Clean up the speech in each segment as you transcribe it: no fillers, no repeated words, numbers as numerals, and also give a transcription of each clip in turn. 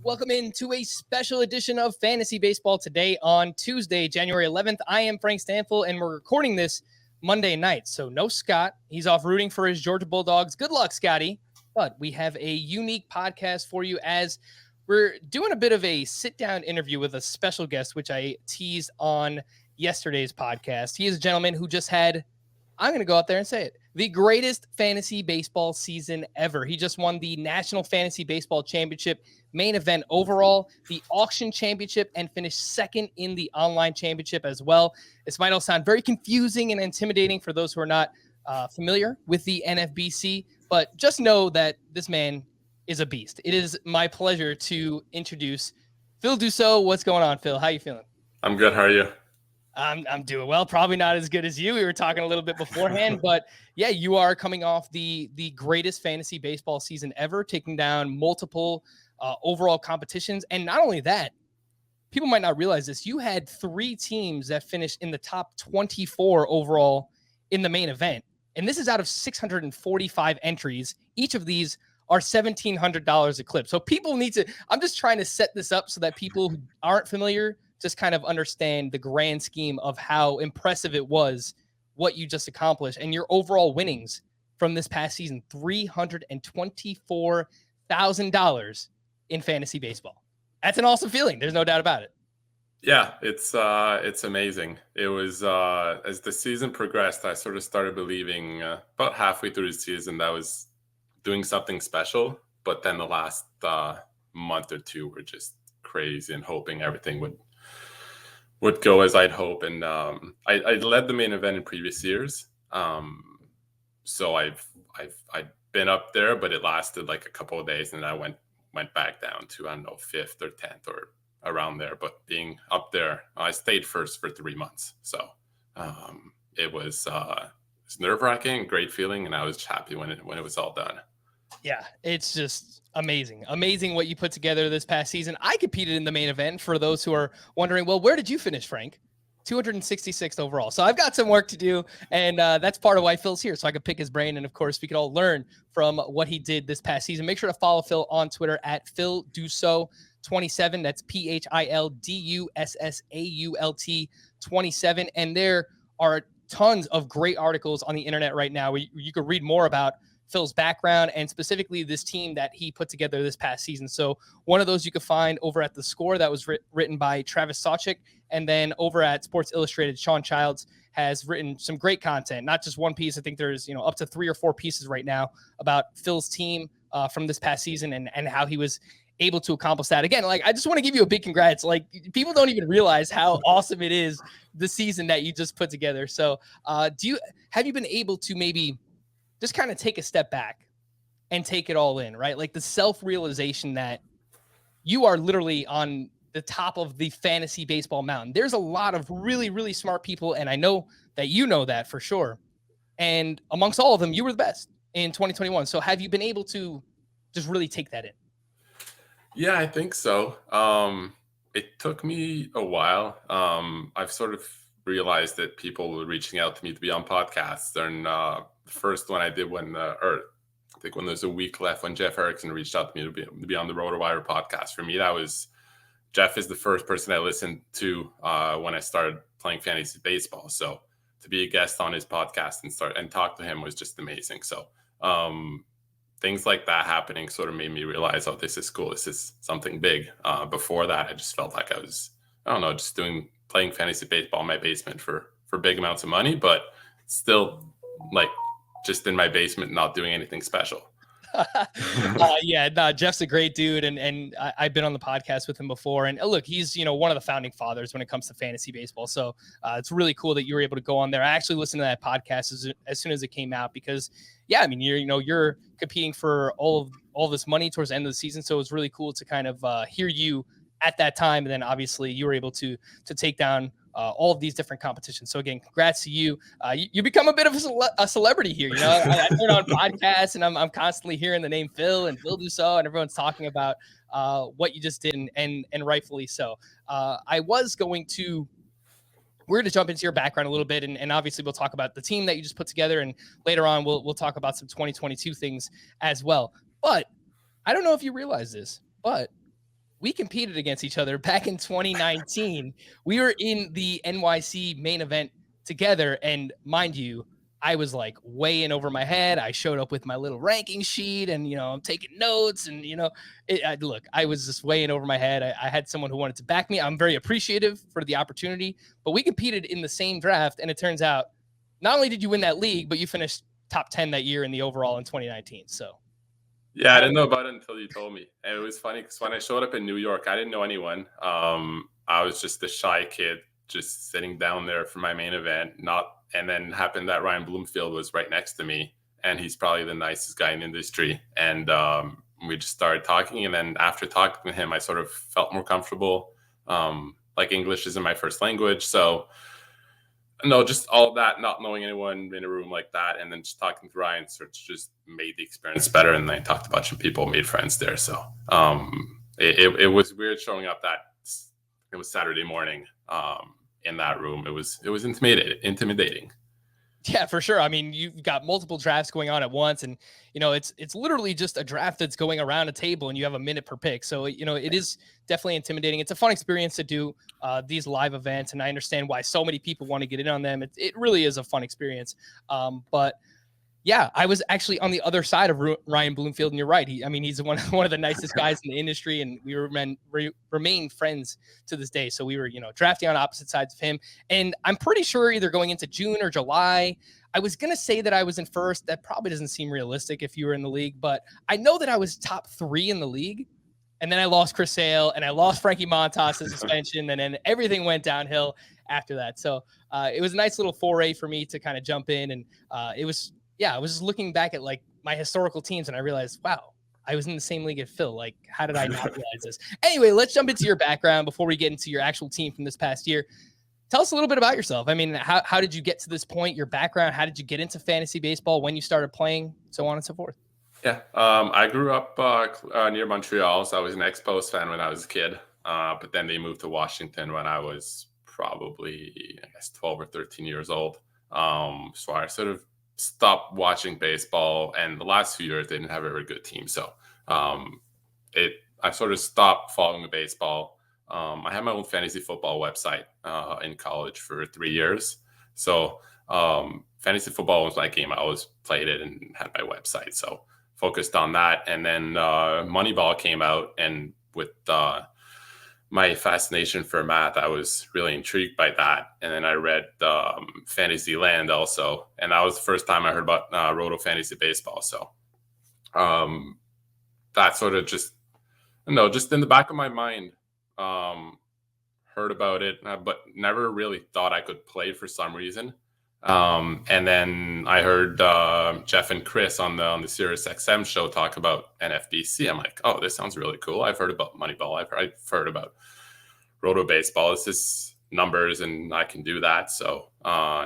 Welcome into a special edition of Fantasy Baseball today on Tuesday, January 11th. I am Frank Stampfl, and we're recording this Monday night. So no Scott. He's off rooting for his Georgia Bulldogs. Good luck, Scotty. But we have a unique podcast for you as we're doing a bit of a sit-down interview with a special guest, which I teased on yesterday's podcast. He is a gentleman who just had, I'm going to go out there and say it, the greatest fantasy baseball season ever. He just won the National Fantasy Baseball Championship main event overall, the auction championship, and finished second in the online championship as well. This might all sound very confusing and intimidating for those who are not familiar with the NFBC, but just know that this man is a beast. It is my pleasure to introduce Phil Dussault. What's going on, Phil? How you feeling? I'm good. How are you? I'm doing well. Probably not as good as you. We were talking a little bit beforehand, but yeah, you are coming off the greatest fantasy baseball season ever, taking down multiple overall competitions. And not only that, people might not realize this. You had 3 teams that finished in the top 24 overall in the main event. And this is out of 645 entries. Each of these are $1,700 a clip. So people need to, I'm just trying to set this up so that people who aren't familiar just kind of understand the grand scheme of how impressive it was, what you just accomplished, and your overall winnings from this past season, $324,000 in fantasy baseball. That's an awesome feeling. There's no doubt about it. Yeah, it's amazing. It was as the season progressed, I sort of started believing about halfway through the season that I was doing something special. But then the last month or two were just crazy and hoping everything would go as I'd hope. And I led the main event in previous years. So I've been up there, but it lasted like a couple of days, and I went back down to, I don't know, 5th or 10th or around there. But being up there, I stayed first for 3 months. So it was nerve-wracking, great feeling, and I was happy when it was all done. Yeah, it's just amazing. Amazing what you put together this past season. I competed in the main event. For those who are wondering, well, where did you finish, Frank? 266th overall. So I've got some work to do, and that's part of why Phil's here, so I could pick his brain, and of course we could all learn from what he did this past season. Make sure to follow Phil on Twitter at Phil Dussault 27. That's PhilDussault 27. And there are tons of great articles on the internet right now where you could read more about Phil's background and specifically this team that he put together this past season. So one of those you could find over at The Score that was written by Travis Sawchik. And then over at Sports Illustrated, Sean Childs has written some great content, not just one piece. I think there's, up to 3 or 4 pieces right now about Phil's team from this past season and how he was able to accomplish that. Again, like, I just want to give you a big congrats. Like, people don't even realize how awesome it is, the season that you just put together. So have you been able to maybe just kind of take a step back and take it all in, right? Like the self-realization that you are literally on the top of the fantasy baseball mountain. There's a lot of really, really smart people, and I know that you know that for sure. And amongst all of them, you were the best in 2021. So have you been able to just really take that in? Yeah, I think so. It took me a while. I've sort of realized that people were reaching out to me to be on podcasts. And the first one I did when there's a week left, when Jeff Erickson reached out to me to be on the RotoWire podcast. For me, that was Jeff is the first person I listened to when I started playing fantasy baseball. So to be a guest on his podcast and talk to him was just amazing. So things like that happening sort of made me realize, oh, this is cool. This is something big. Before that, I just felt like I was, I don't know, just playing fantasy baseball in my basement for big amounts of money, but still like just in my basement, not doing anything special. Jeff's a great dude. And I've been on the podcast with him before. And look, he's, one of the founding fathers when it comes to fantasy baseball. So it's really cool that you were able to go on there. I actually listened to that podcast as soon as it came out because, yeah, I mean, you're competing for all this money towards the end of the season. So it was really cool to kind of hear you at that time. And then obviously you were able to take down all of these different competitions. So again, congrats to you. You become a bit of a celebrity here. I turn on podcasts and I'm constantly hearing the name Phil and Phil Dussault, and everyone's talking about what you just did, and rightfully so. We're going to jump into your background a little bit, and obviously we'll talk about the team that you just put together, and later on we'll talk about some 2022 things as well. But I don't know if you realize this, but we competed against each other back in 2019. We were in the NYC main event together. And mind you, I was like way in over my head. I showed up with my little ranking sheet and, I'm taking notes and, look, I was just way in over my head. I had someone who wanted to back me. I'm very appreciative for the opportunity, but we competed in the same draft. And it turns out not only did you win that league, but you finished top 10 that year in the overall in 2019. So. Yeah, I didn't know about it until you told me. And it was funny because when I showed up in New York, I didn't know anyone. I was just a shy kid just sitting down there for my main event, and then happened that Ryan Bloomfield was right next to me, and he's probably the nicest guy in the industry. And we just started talking, and then after talking to him, I sort of felt more comfortable. Like English isn't my first language, so no, just all that, not knowing anyone in a room like that, and then just talking to Ryan, so it's just made the experience better. And I talked to a bunch of people, made friends there. So it was weird showing up it was Saturday morning in that room. It was intimidating. Yeah, for sure. I mean, you've got multiple drafts going on at once, and it's literally just a draft that's going around a table, and you have a minute per pick. So it is definitely intimidating. It's a fun experience to do these live events, and I understand why so many people want to get in on them. It really is a fun experience. But yeah, I was actually on the other side of Ryan Bloomfield, and you're right. He's one of the nicest guys in the industry, and we remain friends to this day. So we were, drafting on opposite sides of him. And I'm pretty sure either going into June or July, I was going to say that I was in first. That probably doesn't seem realistic if you were in the league, but I know that I was top 3 in the league. And then I lost Chris Sale, and I lost Frankie Montas' suspension, and then everything went downhill after that. So it was a nice little foray for me to kind of jump in, and I was just looking back at like my historical teams, and I realized, wow, I was in the same league as Phil. Like, how did I not realize this? Anyway, let's jump into your background before we get into your actual team from this past year. Tell us a little bit about yourself. I mean, how did you get to this point? Your background? How did you get into fantasy baseball? When you started playing? So on and so forth. Yeah, I grew up near Montreal, so I was an Expos fan when I was a kid. But then they moved to Washington when I was probably, 12 or 13 years old. So I sort of stopped watching baseball, and the last few years they didn't have a very good team. So I sort of stopped following the baseball. I had my own fantasy football website in college for 3 years. So fantasy football was my game. I always played it and had my website. So focused on that. And then Moneyball came out, and with my fascination for math, I was really intrigued by that. And then I read Fantasyland also, and that was the first time I heard about Roto Fantasy Baseball. So that sort of just in the back of my mind, heard about it, but never really thought I could play for some reason. And then I heard Jeff and Chris on the Sirius XM show talk about NFBC. I'm like, oh, this sounds really cool. I've heard about Moneyball. I've heard about Roto Baseball. It's just numbers, and I can do that. So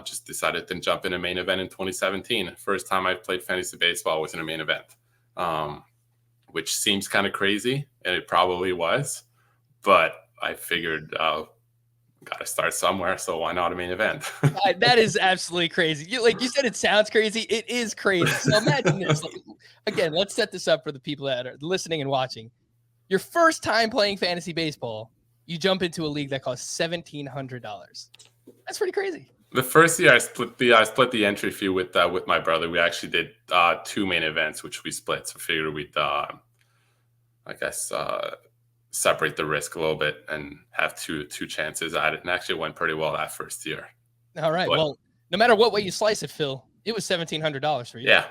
just decided to jump in a main event in 2017. First time I played fantasy baseball was in a main event, which seems kind of crazy, and it probably was. But I figured got to start somewhere, so why not a main event? That is absolutely crazy. Like you said, it sounds crazy. It is crazy. So imagine this. Like, again, let's set this up for the people that are listening and watching. Your first time playing fantasy baseball, you jump into a league that costs $1,700. That's pretty crazy. The first year, I split the entry fee with my brother. We actually did 2 main events, which we split. So figured we'd, separate the risk a little bit and have two chances at it. And actually went pretty well that first year. All right. But, well, no matter what way you slice it, Phil, it was $1,700 for you. Yeah.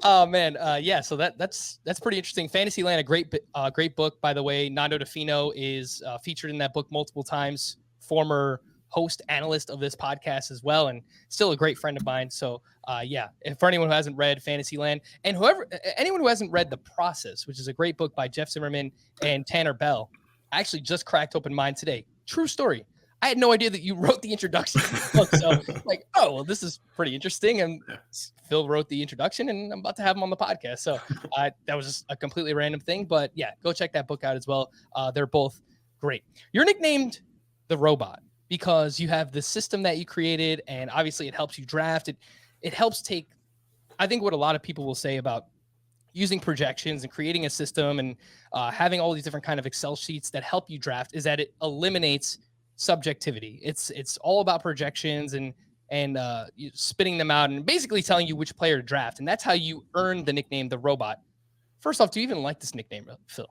Oh man. Yeah. So that's pretty interesting. Fantasyland, a great book, by the way. Nando DeFino is featured in that book multiple times. Former host, analyst of this podcast as well, and still a great friend of mine. So yeah, and for anyone who hasn't read Fantasyland, and anyone who hasn't read The Process, which is a great book by Jeff Zimmerman and Tanner Bell, I actually just cracked open mine today. True story. I had no idea that you wrote the introduction to the book. So like, oh, well, this is pretty interesting. And Phil wrote the introduction, and I'm about to have him on the podcast. So that was just a completely random thing. But yeah, go check that book out as well. They're both great. You're nicknamed the Robot because you have the system that you created, and obviously it helps you draft. It helps take, I think what a lot of people will say about using projections and creating a system and having all these different kind of Excel sheets that help you draft is that it eliminates subjectivity. It's all about projections and spitting them out and basically telling you which player to draft. And that's how you earn the nickname, the Robot. First off, do you even like this nickname, Phil?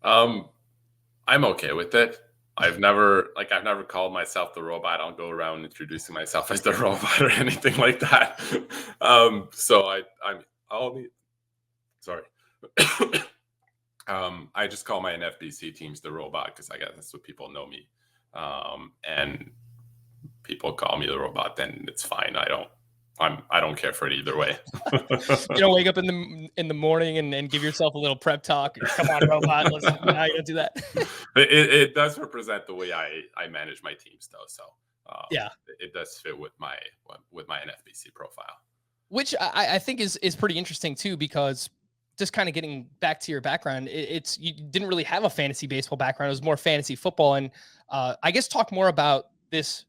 I'm okay with it. I've never called myself the Robot. I don't go around introducing myself as the Robot or anything like that. So I'm only sorry. I just call my NFBC teams the Robot because I guess that's what people know me. And people call me the Robot, then it's fine. I don't care for it either way. You don't wake up in the morning and give yourself a little prep talk. Come on, Robot. Let's you don't do that. It does represent the way I manage my teams, though. So yeah, it does fit with my NFBC profile, which I think is pretty interesting too, because just kind of getting back to your background, it's you didn't really have a fantasy baseball background. It was more fantasy football, and I guess talk more about this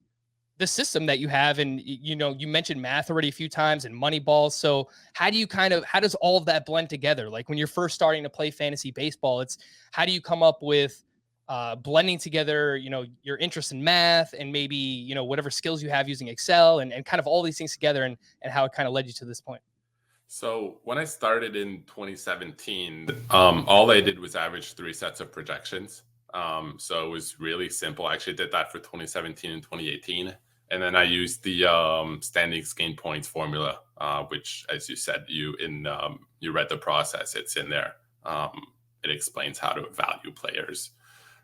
system that you have. And you mentioned math already a few times and money balls. So how does all of that blend together? Like when you're first starting to play fantasy baseball, it's how do you come up with blending together, your interest in math and maybe, whatever skills you have using Excel and kind of all these things together and how it kind of led you to this point? So when I started in 2017, all I did was average 3 sets of projections. So it was really simple. I actually did that for 2017 and 2018. And then I used the standings gain points formula, which, as you said, you read the process. It's in there. It explains how to value players.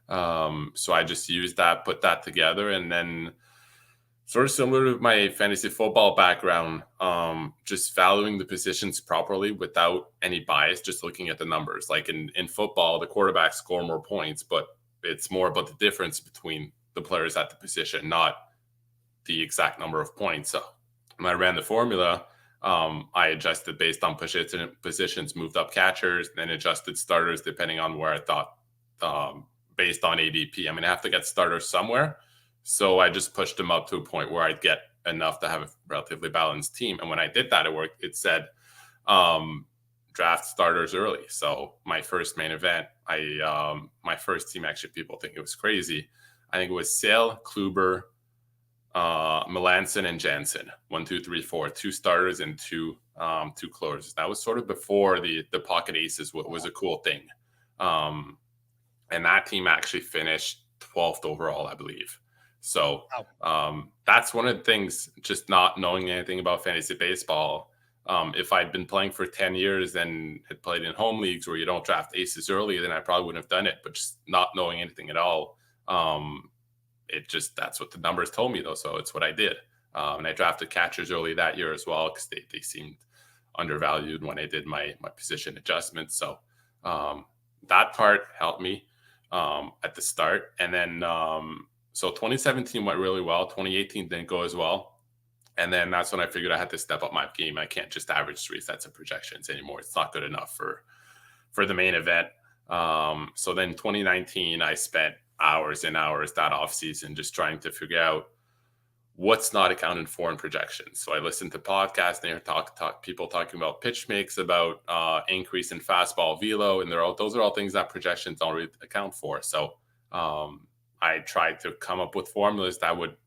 So I just used that, put that together, and then sort of similar to my fantasy football background, just valuing the positions properly without any bias, just looking at the numbers. Like in football, the quarterbacks score more points, but it's more about the difference between the players at the position, not the exact number of points. So when I ran the formula, I adjusted based on positions, moved up catchers, then adjusted starters depending on where I thought, based on ADP. I have to get starters somewhere. So I just pushed them up to a point where I'd get enough to have a relatively balanced team. And when I did that, it worked. It said draft starters early. So my first main event, my first team, actually, people think it was crazy. I think it was Sale, Kluber, Melanson, and Jansen. 1, 2, 3, 4, 2 starters and two closers. That was sort of before the pocket aces was a cool thing. And that team actually finished 12th overall, I believe. So that's one of the things, just not knowing anything about fantasy baseball. If I'd been playing for 10 years and had played in home leagues where you don't draft aces early, then I probably wouldn't have done it. But just not knowing anything at all, that's what the numbers told me, though. So it's what I did. And I drafted catchers early that year as well, because they seemed undervalued when I did my position adjustments. So that part helped me at the start. And then so 2017 went really well. 2018 didn't go as well. And then that's when I figured I had to step up my game. I can't just average 3 sets of projections anymore. It's not good enough for the main event. So then 2019, I spent hours and hours that offseason just trying to figure out what's not accounted for in projections. So I listened to podcasts and hear people talking about pitch mix, about increase in fastball velo, and those are all things that projections don't really account for. So I tried to come up with formulas that would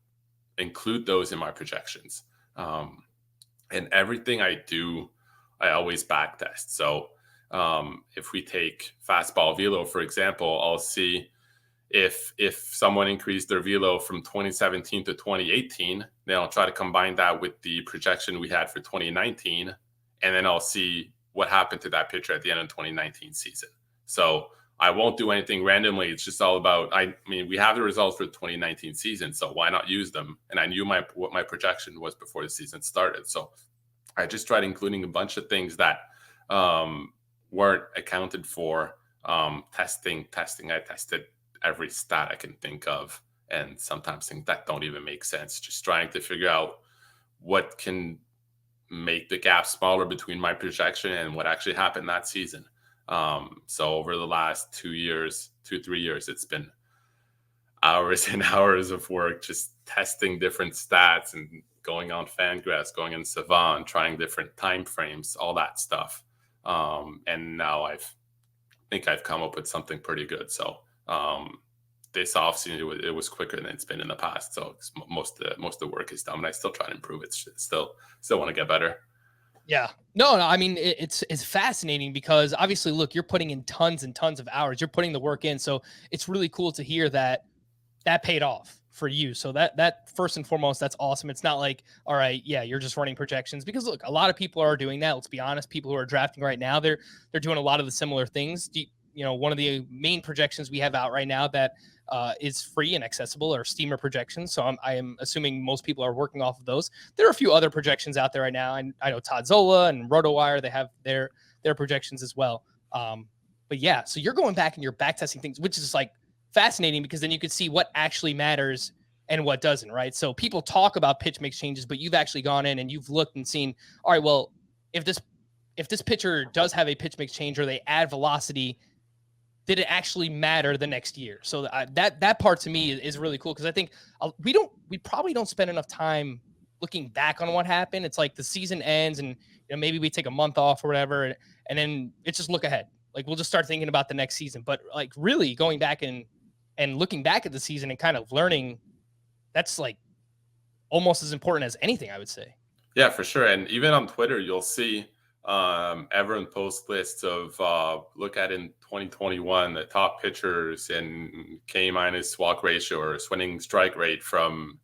include those in my projections. And everything I do, I always back test. So if we take fastball velo, for example, I'll see if someone increased their velo from 2017 to 2018, then I'll try to combine that with the projection we had for 2019. And then I'll see what happened to that pitcher at the end of the 2019 season. So I won't do anything randomly. It's just all about, we have the results for the 2019 season, so why not use them? And I knew what my projection was before the season started. So I just tried including a bunch of things that weren't accounted for. Testing. I tested every stat I can think of, and sometimes things that don't even make sense. Just trying to figure out what can make the gap smaller between my projection and what actually happened that season. So over the last 3 years, it's been hours and hours of work, just testing different stats and going on Fangraphs, going in Savant, trying different time frames, all that stuff. And now think I've come up with something pretty good. So this offseason it was quicker than it's been in the past. So most of the work is done, and I still try to improve. It's still want to get better. Yeah. No, I mean, it's fascinating because obviously, look, you're putting in tons and tons of hours. You're putting the work in. So it's really cool to hear that paid off for you. So that first and foremost, that's awesome. It's not like, all right, yeah, you're just running projections, because look, a lot of people are doing that. Let's be honest. People who are drafting right now, they're doing a lot of the similar things. One of the main projections we have out right now that is free and accessible are steamer projections. So I am assuming most people are working off of those. There are a few other projections out there right now. And I know Todd Zola and RotoWire, they have their projections as well. But yeah, so you're going back and you're back testing things, which is like fascinating, because then you could see what actually matters and what doesn't, right? So people talk about pitch mix changes, but you've actually gone in and you've looked and seen, all right, well, if this pitcher does have a pitch mix change or they add velocity, did it actually matter the next year? So that part to me is really cool, because I think we probably don't spend enough time looking back on what happened. It's like the season ends and maybe we take a month off or whatever, and then it's just look ahead. Like we'll just start thinking about the next season. But like really going back and looking back at the season and kind of learning, that's like almost as important as anything, I would say. Yeah, for sure. And even on Twitter, you'll see everyone post lists of look at in 2021 the top pitchers in K- walk ratio or swinging strike rate from,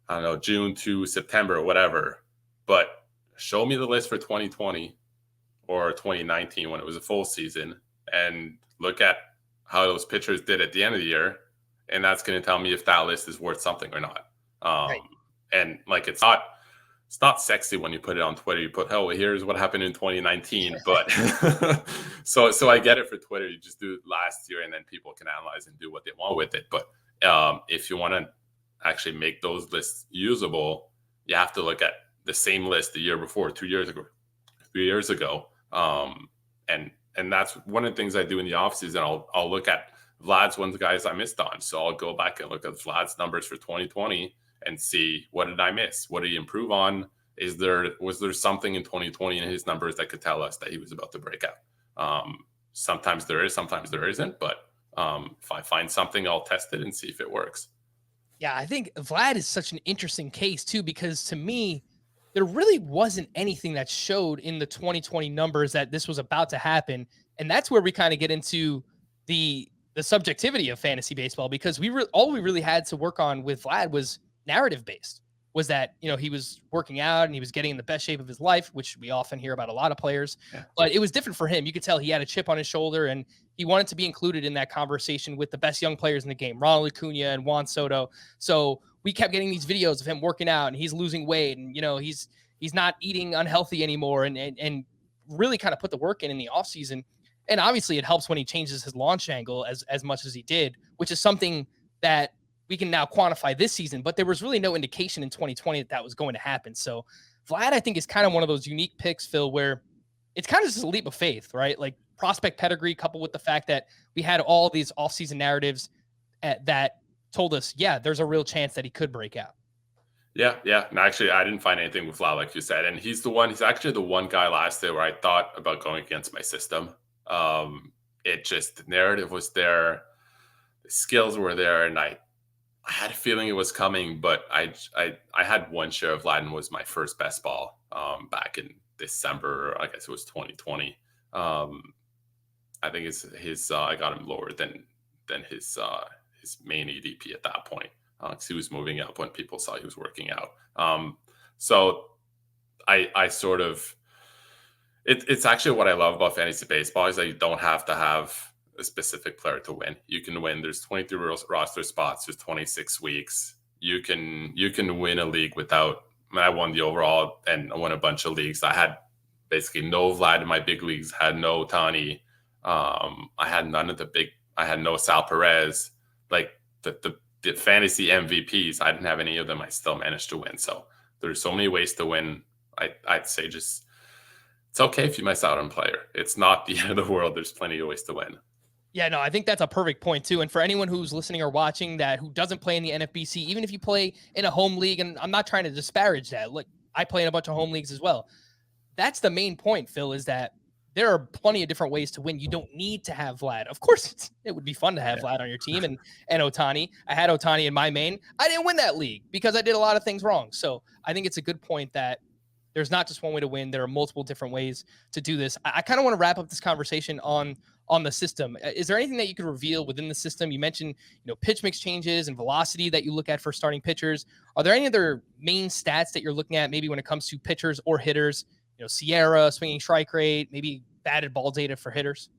I don't know, June to September or whatever. But show me the list for 2020 or 2019 when it was a full season, and look at how those pitchers did at the end of the year, and that's going to tell me if that list is worth something or not. Right. And like it's not sexy when you put it on Twitter. You put, oh, here's what happened in 2019. But so I get it for Twitter. You just do it last year, and then people can analyze and do what they want with it. But if you want to actually make those lists usable, you have to look at the same list the year before, 2 years ago, 3 years ago. And that's one of the things I do in the offseason. I'll look at Vlad's one of the guys I missed on. So I'll go back and look at Vlad's numbers for 2020 and see, what did I miss? What did he improve on? Was there something in 2020 in his numbers that could tell us that he was about to break out? Sometimes there is, sometimes there isn't. But if I find something, I'll test it and see if it works. Yeah, I think Vlad is such an interesting case too, because to me, there really wasn't anything that showed in the 2020 numbers that this was about to happen. And that's where we kind of get into the subjectivity of fantasy baseball, because all we really had to work on with Vlad was narrative based, was that, he was working out and he was getting in the best shape of his life, which we often hear about a lot of players. Yeah. But it was different for him. You could tell he had a chip on his shoulder, and he wanted to be included in that conversation with the best young players in the game, Ronald Acuna and Juan Soto. So we kept getting these videos of him working out, and he's losing weight, and he's not eating unhealthy anymore, and really kind of put the work in the offseason. And obviously it helps when he changes his launch angle as much as he did, which is something that we can now quantify this season, but there was really no indication in 2020 that was going to happen. So Vlad, I think, is kind of one of those unique picks, Phil, where it's kind of just a leap of faith, right? Like prospect pedigree coupled with the fact that we had all these offseason narratives that told us, yeah, there's a real chance that he could break out. Yeah. And actually, I didn't find anything with Vlad, like you said. And he's actually the one guy last year where I thought about going against my system. The narrative was there, the skills were there, and I had a feeling it was coming, but I had one share of Vlad, was my first best ball back in December. I guess it was 2020. I think his I got him lower than his main ADP at that point, because he was moving up when people saw he was working out. So I sort of, it's actually what I love about fantasy baseball, is that you don't have to have a specific player to win. You can win. There's 23 roster spots. There's 26 weeks. You can win a league without. I won the overall, and I won a bunch of leagues. I had basically no Vlad in my big leagues. Had no Tani. I had none of the big. I had no Sal Perez. Like the fantasy MVPs, I didn't have any of them. I still managed to win. So there's so many ways to win. I'd say just, it's okay if you miss out on a player. It's not the end of the world. There's plenty of ways to win. Yeah, no, I think that's a perfect point too. And for anyone who's listening or watching who doesn't play in the NFBC, even if you play in a home league, and I'm not trying to disparage that. Look, I play in a bunch of home leagues as well. That's the main point, Phil, is that there are plenty of different ways to win. You don't need to have Vlad. Of course, it would be fun to have Vlad on your team and Ohtani. I had Ohtani in my main. I didn't win that league because I did a lot of things wrong. So I think it's a good point that there's not just one way to win. There are multiple different ways to do this. I kind of want to wrap up this conversation on the system. Is there anything that you could reveal within the system? You mentioned, pitch mix changes and velocity that you look at for starting pitchers. Are there any other main stats that you're looking at, maybe when it comes to pitchers or hitters? Sierra, swinging strike rate, maybe batted ball data for hitters?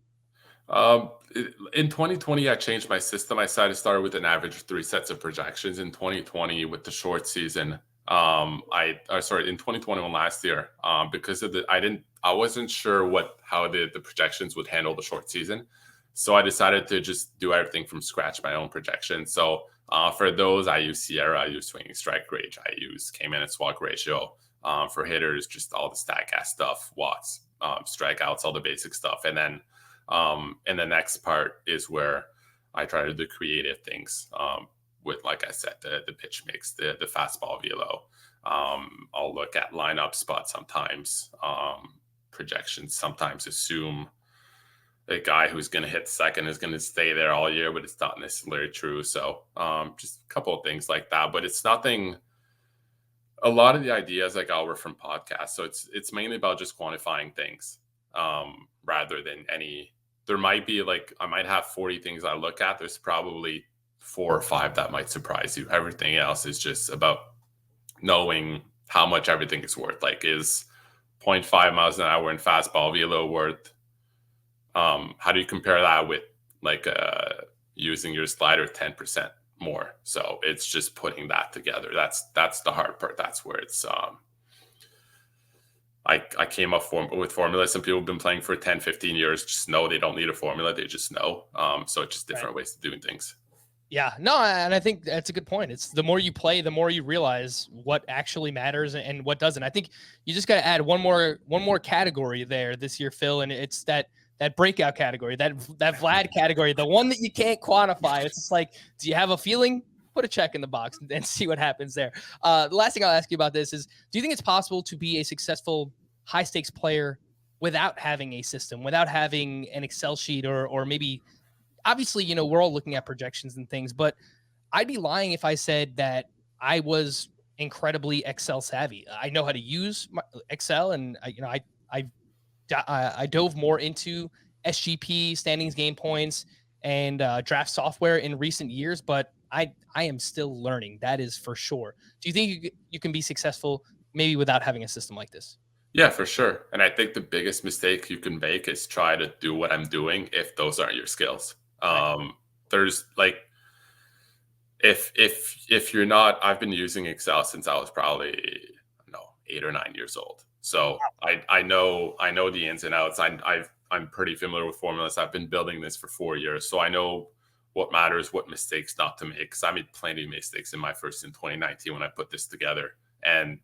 In 2020, I changed my system. I decided to start with an average of 3 sets of projections. In 2020, with the short season, in 2021 last year, because of I wasn't sure how the projections would handle the short season. So I decided to just do everything from scratch, my own projections. So for those, I use Sierra, I use swinging strike rate, I use K-minutes walk ratio. For hitters, just all the StatCast stuff, watts, strikeouts, all the basic stuff. And then the next part is where I try to do creative things with, like I said, the pitch mix, the fastball velo. I'll look at lineup spots sometimes, projections, sometimes assume a guy who's going to hit second is going to stay there all year, but it's not necessarily true. So just a couple of things like that, but it's nothing. A lot of the ideas I got were from podcasts. So it's mainly about just quantifying things rather than there might be I might have 40 things I look at. There's probably 4 or 5 that might surprise you. Everything else is just about knowing how much everything is worth. Is 0.5 miles an hour in fastball velo worth? How do you compare that with using your slider 10%? More. So it's just putting that together. That's the hard part. That's where it's I came up with formulas. Some people have been playing for 10, 15 years, just know they don't need a formula. They just know. So it's just different ways of doing things. Yeah, no, and I think that's a good point. It's the more you play, the more you realize what actually matters and what doesn't. I think you just got to add one more category there this year, Phil, and it's that breakout category, that Vlad category, the one that you can't quantify. It's just do you have a feeling? Put a check in the box and see what happens there. The last thing I'll ask you about this is, do you think it's possible to be a successful high stakes player without having a system, without having an Excel sheet or maybe, obviously, we're all looking at projections and things, but I'd be lying if I said that I was incredibly Excel savvy. I know how to use Excel, and I dove more into SGP, standings, game points, and draft software in recent years, but I am still learning. That is for sure. Do you think you can be successful maybe without having a system like this? Yeah, for sure. And I think the biggest mistake you can make is try to do what I'm doing if those aren't your skills. Right. There's if you're not, I've been using Excel since I was probably 8 or 9 years old. So I know the ins and outs. I'm pretty familiar with formulas. I've been building this for 4 years, so I know what matters, what mistakes not to make. Because I made plenty of mistakes in my first in 2019 when I put this together, and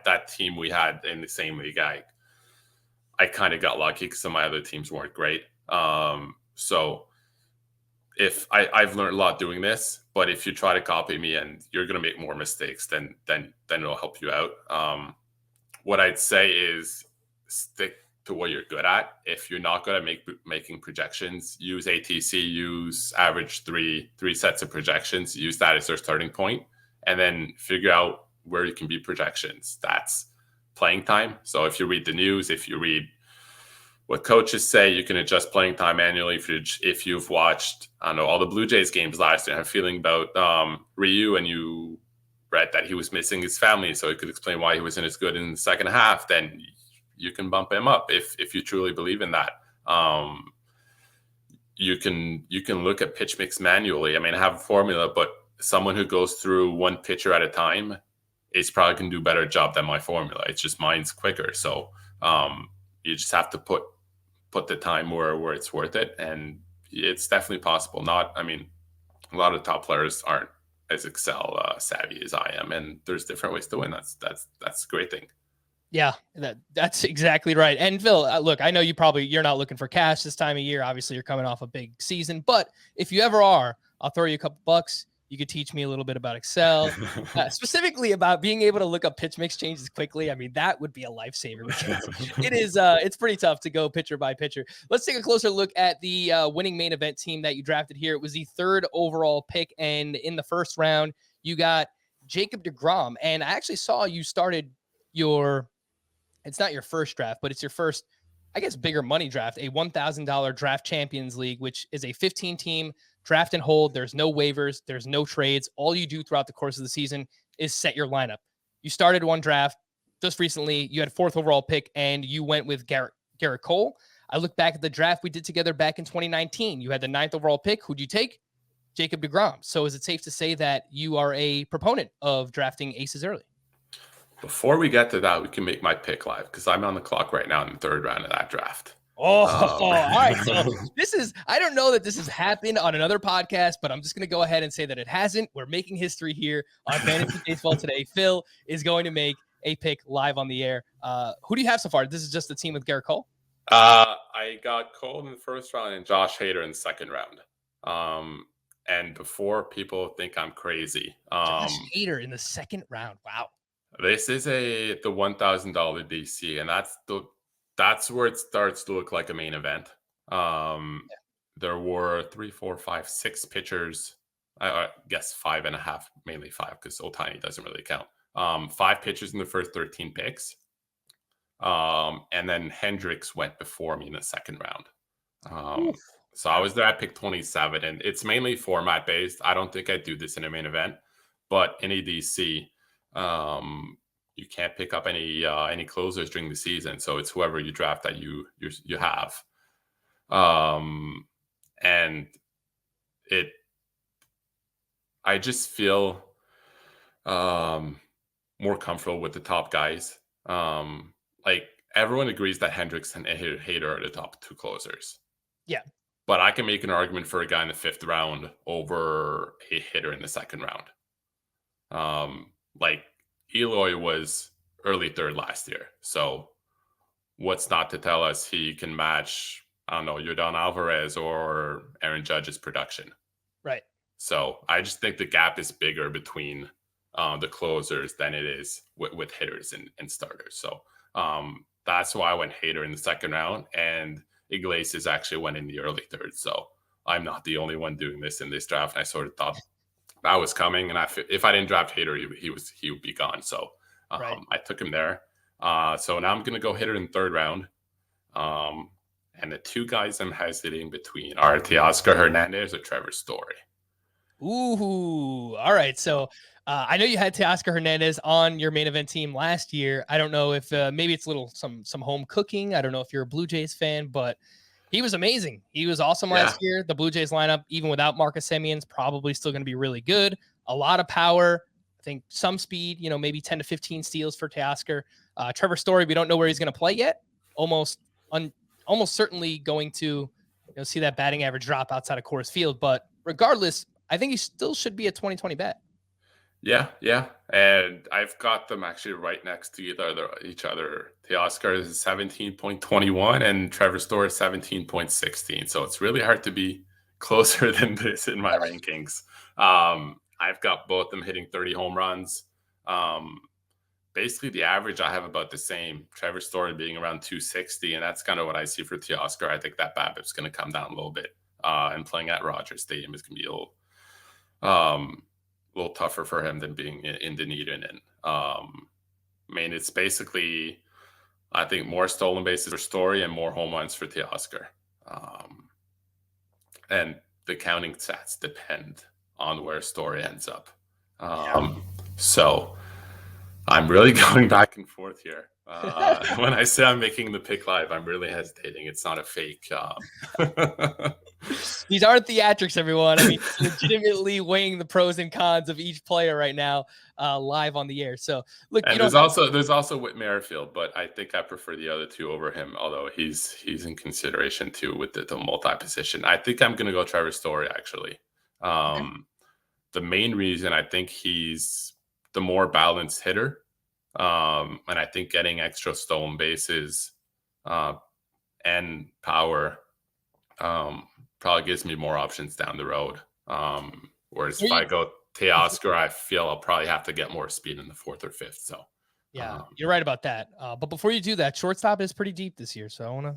that team we had in the same league, I kind of got lucky because some of my other teams weren't great. So if I've learned a lot doing this, but if you try to copy me and you're going to make more mistakes, then it'll help you out. What I'd say is stick to what you're good at. If you're not good at making projections, use ATC, use average three sets of projections, use that as your starting point, and then figure out where you can be projections. That's playing time. So if you read the news, if you read what coaches say, you can adjust playing time manually. If you've watched, all the Blue Jays games last year, I have a feeling about Ryu, and you read that he was missing his family, so he could explain why he wasn't as good in the second half, then you can bump him up if you truly believe in that. You can look at pitch mix manually. I have a formula, but someone who goes through one pitcher at a time is probably going to do a better job than my formula. It's just mine's quicker. So you just have to put the time where it's worth it, and it's definitely possible. A lot of top players aren't as Excel savvy as I am, and there's different ways to win. That's a great thing. Yeah, that's exactly right. And Phil, look, I know you're not looking for cash this time of year. Obviously, you're coming off a big season, but if you ever are, I'll throw you a couple bucks. You could teach me a little bit about Excel, specifically about being able to look up pitch mix changes quickly. I mean, that would be a lifesaver because it's pretty tough to go pitcher by pitcher. Let's take a closer look at the winning main event team that you drafted here. It was the 3rd overall pick, and in the first round, you got Jacob deGrom. And I actually saw you started it's not your first draft, but it's your first, I guess, bigger money draft, a $1,000 Draft Champions League, which is a 15-team draft and hold. There's no waivers. There's no trades. All you do throughout the course of the season is set your lineup. You started one draft just recently. You had 4th overall pick, and you went with Garrett Cole. I look back at the draft we did together back in 2019. You had the 9th overall pick. Who'd you take? Jacob deGrom. So is it safe to say that you are a proponent of drafting aces early? Before we get to that, we can make my pick live because I'm on the clock right now in the 3rd round of that draft. All right. So I don't know that this has happened on another podcast, but I'm just going to go ahead and say that it hasn't. We're making history here on Fantasy Baseball today. Phil is going to make a pick live on the air. Who do you have so far? This is just the team with Garrett Cole? I got Cole in the 1st round and Josh Hader in the 2nd round. And before people think I'm crazy, Josh Hader in the 2nd round. Wow. This is the $1,000 DC, and that's where it starts to look like a main event. There were 3, 4, 5, 6 pitchers. I guess 5.5, mainly 5, because Ohtani doesn't really count. 5 pitchers in the first 13 picks. And then Hendricks went before me in the 2nd round. So I was there at pick 27, and it's mainly format based. I don't think I'd do this in a main event, but in a DC, you can't pick up any closers during the season. So it's whoever you draft that you have. And I just feel more comfortable with the top guys. Like everyone agrees that Hendricks and Hader are the top 2 closers. Yeah. But I can make an argument for a guy in the 5th round over a hitter in the 2nd round. Like Eloy was early 3rd last year. So what's not to tell us he can match, I don't know, Yordan Alvarez or Aaron Judge's production. Right. So I just think the gap is bigger between the closers than it is with hitters and starters. So that's why I went Hader in the 2nd round, and Iglesias actually went in the early 3rd. So I'm not the only one doing this in this draft. And I sort of thought that was coming, and if I didn't draft Hader, he would be gone. So right. I took him there. So now I'm going to go Hader in the 3rd round. And the 2 guys I'm hesitating between are Teoscar Hernandez or Trevor Story. Ooh, all right. So I know you had Teoscar Hernandez on your main event team last year. I don't know if maybe it's a little some home cooking. I don't know if you're a Blue Jays fan, but he was amazing. He was awesome last year. The Blue Jays lineup, even without Marcus Semion's, probably still going to be really good. A lot of power. I think some speed, maybe 10 to 15 steals for Teoscar. Trevor Story, we don't know where he's going to play yet. Almost certainly going to see that batting average drop outside of Coors Field. But regardless, I think he still should be a 2020 bet. Yeah. And I've got them actually right next to each other. Teoscar is 17.21 and Trevor Story is 17.16. So it's really hard to be closer than this in my rankings. I've got both of them hitting 30 home runs. Basically, the average I have about the same. Trevor Story being around 260, and that's kind of what I see for Teoscar. I think that BABIP's going to come down a little bit. And playing at Rogers Stadium is going to be a little tougher for him than being in Dunedin. And it's basically, I think, more stolen bases for Story and more home runs for Teoscar. And the counting stats depend on where Story ends up. So I'm really going back and forth here. When I say I'm making the pick live, I'm really hesitating. It's not a fake. These aren't theatrics, everyone. I mean, legitimately weighing the pros and cons of each player right now, live on the air. So look, and there's also Whit Merrifield, but I think I prefer the other 2 over him. Although he's in consideration too with the multi-position. I think I'm going to go Trevor Story actually. The main reason I think he's the more balanced hitter. And I think getting extra stolen bases and power probably gives me more options down the road. Whereas if I go Teoscar, I feel I'll probably have to get more speed in the 4th or 5th. So Yeah, you're right about that. But before you do that, shortstop is pretty deep this year, so I want to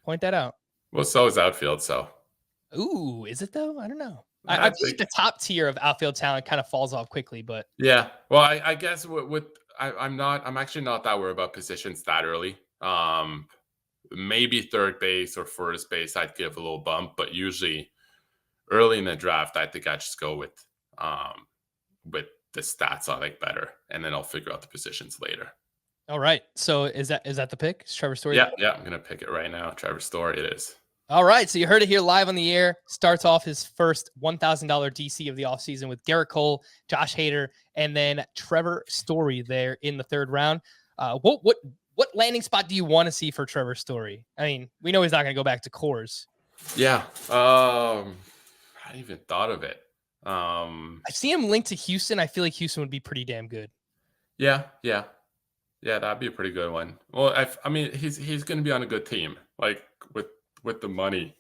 point that out. well, so is outfield. So Ooh, is it though? I don't know. I I feel like think the top tier of outfield talent kind of falls off quickly, but yeah. Well, I guess I'm actually not that worried about positions that early. Maybe third base or first base, I'd give a little bump, but usually early in the draft, I think I just go with the stats I like better, and then I'll figure out the positions later. all right. So is that the pick? Is Trevor Story? Yeah, yeah, I'm gonna pick it right now. Trevor Story, it is. All right. So you heard it here live on the air. Starts off his first $1,000 DC of the offseason with Garrett Cole, Josh Hader, and then Trevor Story there in the 3rd round. What landing spot do you want to see for Trevor Story? I mean, we know he's not going to go back to Coors. Yeah. I hadn't even thought of it. I see him linked to Houston. I feel like Houston would be pretty damn good. Yeah, that'd be a pretty good one. Well, I mean, he's going to be on a good team, like with the money.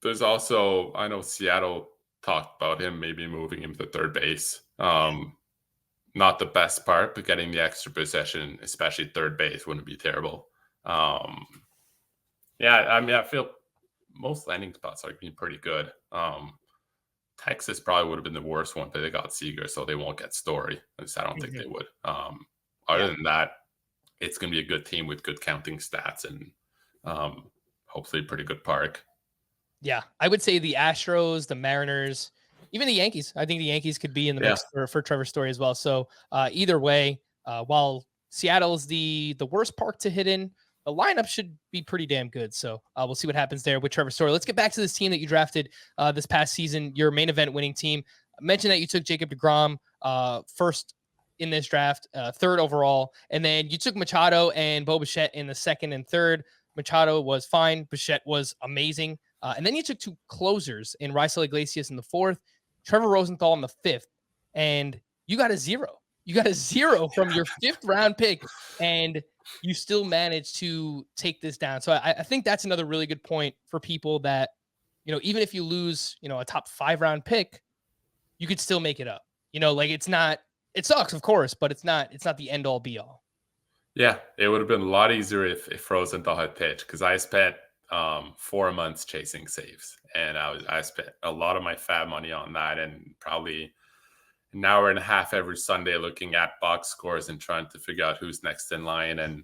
There's also, I know Seattle talked about him maybe moving him to third base. Not the best part, but getting the extra possession, especially third base, wouldn't be terrible. Yeah, I mean, I feel most landing spots are being pretty good. Texas probably would have been the worst one, but they got Seager, so they won't get Story. At least I don't think they would. Other than that, it's going to be a good team with good counting stats and hopefully a pretty good park. Yeah, I would say the Astros, the Mariners, even the Yankees. I think the Yankees could be in the mix for Trevor Story as well. So either way, while Seattle's the worst park to hit in, the lineup should be pretty damn good. So we'll see what happens there with Trevor Story. Let's get back to this team that you drafted this past season, your main event winning team. I mentioned that you took Jacob deGrom first in this draft, 3rd overall, and then you took Machado and Bo Bichette in the 2nd and 3rd. Machado was fine. Bichette was amazing. And then you took 2 closers in Raisel Iglesias in the 4th, Trevor Rosenthal in the 5th, and you got a 0. You got a 0 from your 5th round pick, and you still managed to take this down. So I think that's another really good point for people that, even if you lose, a top 5 round pick, you could still make it up. Like it sucks, of course, but it's not the end all be all. Yeah, it would have been a lot easier if Rosenthal had pitched, because I spent 4 months chasing saves, and I spent a lot of my fab money on that, and probably an hour and a half every Sunday looking at box scores and trying to figure out who's next in line and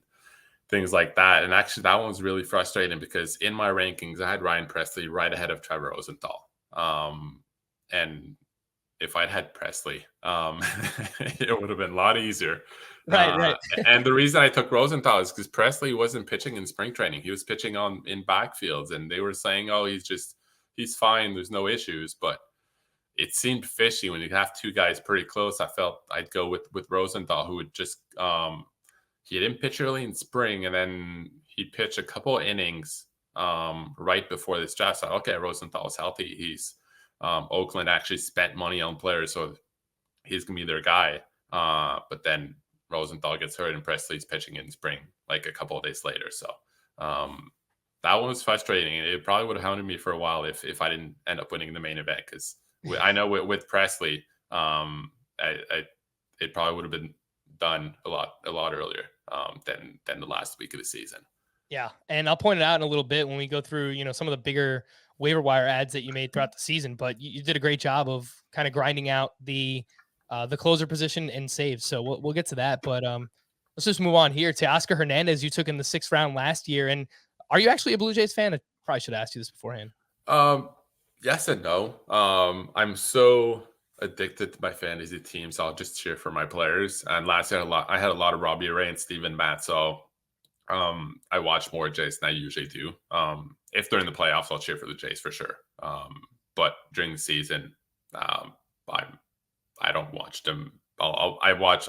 things like that. And actually, that one was really frustrating because in my rankings, I had Ryan Pressly right ahead of Trevor Rosenthal. And if I'd had Pressly, it would have been a lot easier. Right. And the reason I took Rosenthal is because Pressly wasn't pitching in spring training. He was pitching in backfields, and they were saying, "Oh, he's fine. There's no issues." But it seemed fishy when you have 2 guys pretty close. I felt I'd go with Rosenthal, who would just he didn't pitch early in spring, and then he pitched a couple of innings right before this draft. So okay, Rosenthal's healthy. He's Oakland actually spent money on players, so he's gonna be their guy. But then Rosenthal gets hurt, and Pressly's pitching in spring like a couple of days later. So that one was frustrating. It probably would have hounded me for a while if I didn't end up winning the main event, because I know with Pressly, it probably would have been done a lot earlier than the last week of the season. Yeah, and I'll point it out in a little bit when we go through, some of the bigger waiver wire ads that you made throughout the season. But you did a great job of kind of grinding out the closer position and saves. So we'll get to that. But let's just move on here to Oscar Hernandez. You took in the 6th round last year, and are you actually a Blue Jays fan? I probably should ask you this beforehand. Yes and no. I'm so addicted to my fantasy team, so I'll just cheer for my players. And last year I had a lot of Robbie Ray and Steven Matt, so I watch more Jays than I usually do. If they're in the playoffs, I'll cheer for the Jays for sure. But during the season, I don't watch them. I watch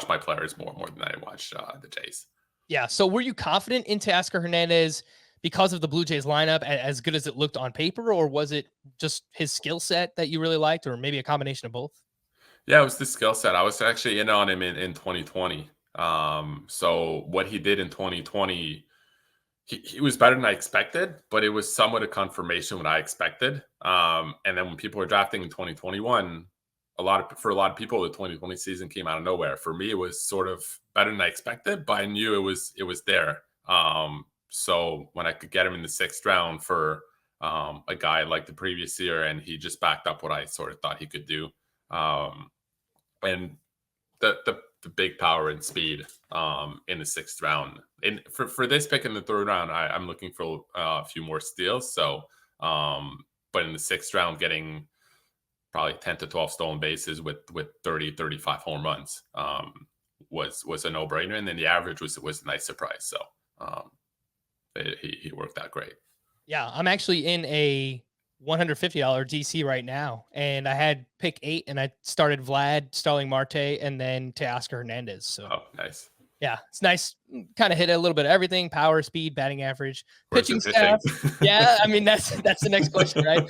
my players more than I watch the Jays. Yeah. So were you confident in Teoscar Hernandez because of the Blue Jays lineup, as good as it looked on paper, or was it just his skill set that you really liked, or maybe a combination of both? Yeah, it was the skill set. I was actually in on him in 2020. So what he did in 2020 he was better than I expected, but it was somewhat a confirmation what I expected. And then when people were drafting in 2021, for a lot of people, the 2020 season came out of nowhere. For me, it was sort of better than I expected, but I knew it was there. So when I could get him in the 6th round for a guy like the previous year, and he just backed up what I sort of thought he could do, and the big power and speed in the 6th round. And for this pick in the 3rd round, I'm looking for a few more steals. So, but in the 6th round, getting probably 10 to 12 stolen bases with 30, 35 home runs was a no brainer. And then the average was a nice surprise. So he worked out great. Yeah, I'm actually in a $150 DC right now, and I had pick 8, and I started Vlad, Starling Marte, and then Teoscar Hernandez. So, nice. Yeah, it's nice. Kind of hit a little bit of everything: power, speed, batting average, pitching pitching? staff. Yeah, I mean that's the next question, right?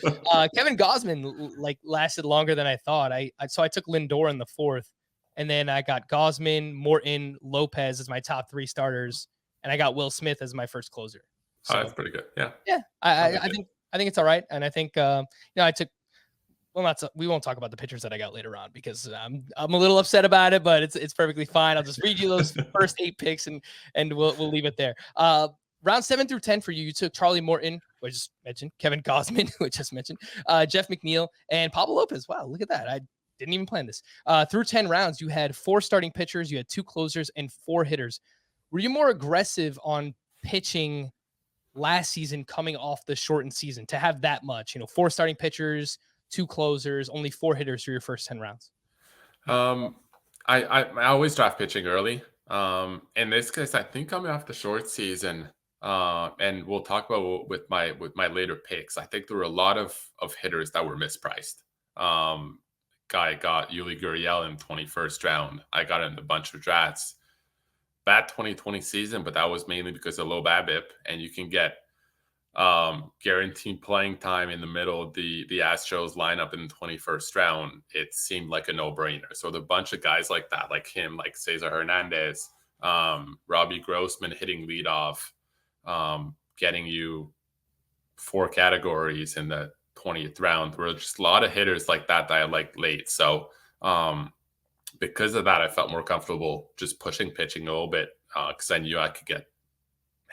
Kevin Gausman lasted longer than I thought. So I took Lindor in the 4th, and then I got Gausman, Morton, Lopez as my top 3 starters, and I got Will Smith as my first closer. So that's pretty good. Yeah. Yeah, I think it's all right, and I think I took. Well, we won't talk about the pitchers that I got later on because I'm a little upset about it, but it's perfectly fine. I'll just read you those first 8 picks and we'll leave it there. Round 7 through 10 for you took Charlie Morton, which I just mentioned, Kevin Gausman, which I just mentioned, Jeff McNeil, and Pablo Lopez. Wow, look at that! I didn't even plan this. Through 10 rounds, you had 4 starting pitchers, you had 2 closers, and 4 hitters. Were you more aggressive on pitching last season, coming off the shortened season, to have that much? 4 starting pitchers, 2 closers, only 4 hitters for your first 10 rounds. I always draft pitching early. In this case, I think coming off the short season, and we'll talk about with my later picks. I think there were a lot of hitters that were mispriced. Guy got Yuli Gurriel in 21st round. I got in a bunch of drafts. Bad 2020 season, but that was mainly because of low BABIP, and you can get guaranteed playing time in the middle of the Astros lineup in the 21st round. It seemed like a no-brainer. So the bunch of guys like that, like him, like Cesar Hernandez, Robbie Grossman hitting leadoff, getting you 4 categories in the 20th round. There were just a lot of hitters like that I liked late. So because of that, I felt more comfortable just pushing pitching a little bit because I knew I could get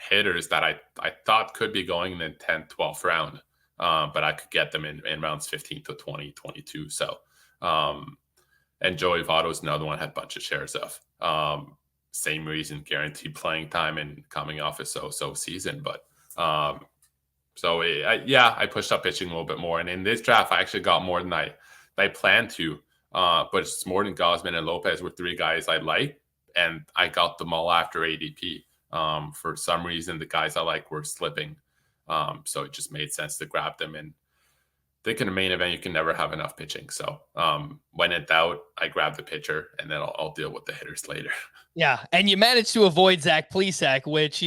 hitters that I thought could be going in the 10th, 12th round, but I could get them in rounds 15 to 20, 22. So, and Joey Votto's another one, had a bunch of shares of. Same reason, guaranteed playing time and coming off a so-so season. But I pushed up pitching a little bit more. And in this draft, I actually got more than I planned to. But it's more than Gausman and Lopez were 3 guys I like, and I got them all after ADP. For some reason, the guys I like were slipping. So it just made sense to grab them. And thinking a main event, you can never have enough pitching. So when in doubt, I grab the pitcher, and then I'll deal with the hitters later. Yeah, and you managed to avoid Zach Plesac, which,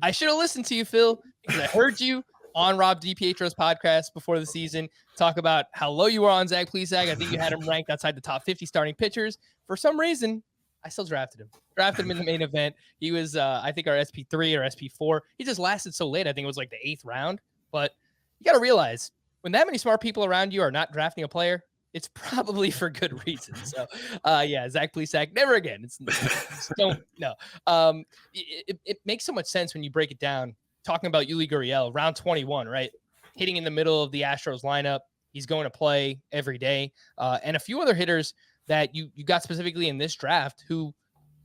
I should have listened to you, Phil, because I heard you on Rob DiPietro's podcast before the season talk about how low you were on Zach Plesac. I think you had him ranked outside the top 50 starting pitchers. For some reason, I still drafted him. Drafted him in the main event. He was, I think, our SP3 or SP4. He just lasted so late. I think it was like the 8th round. But you got to realize, when that many smart people around you are not drafting a player, it's probably for good reason. So, Zach Plesac, never again. It makes so much sense when you break it down. Talking about Yuli Gurriel, round 21, right? Hitting in the middle of the Astros lineup. He's going to play every day. And a few other hitters that you got specifically in this draft who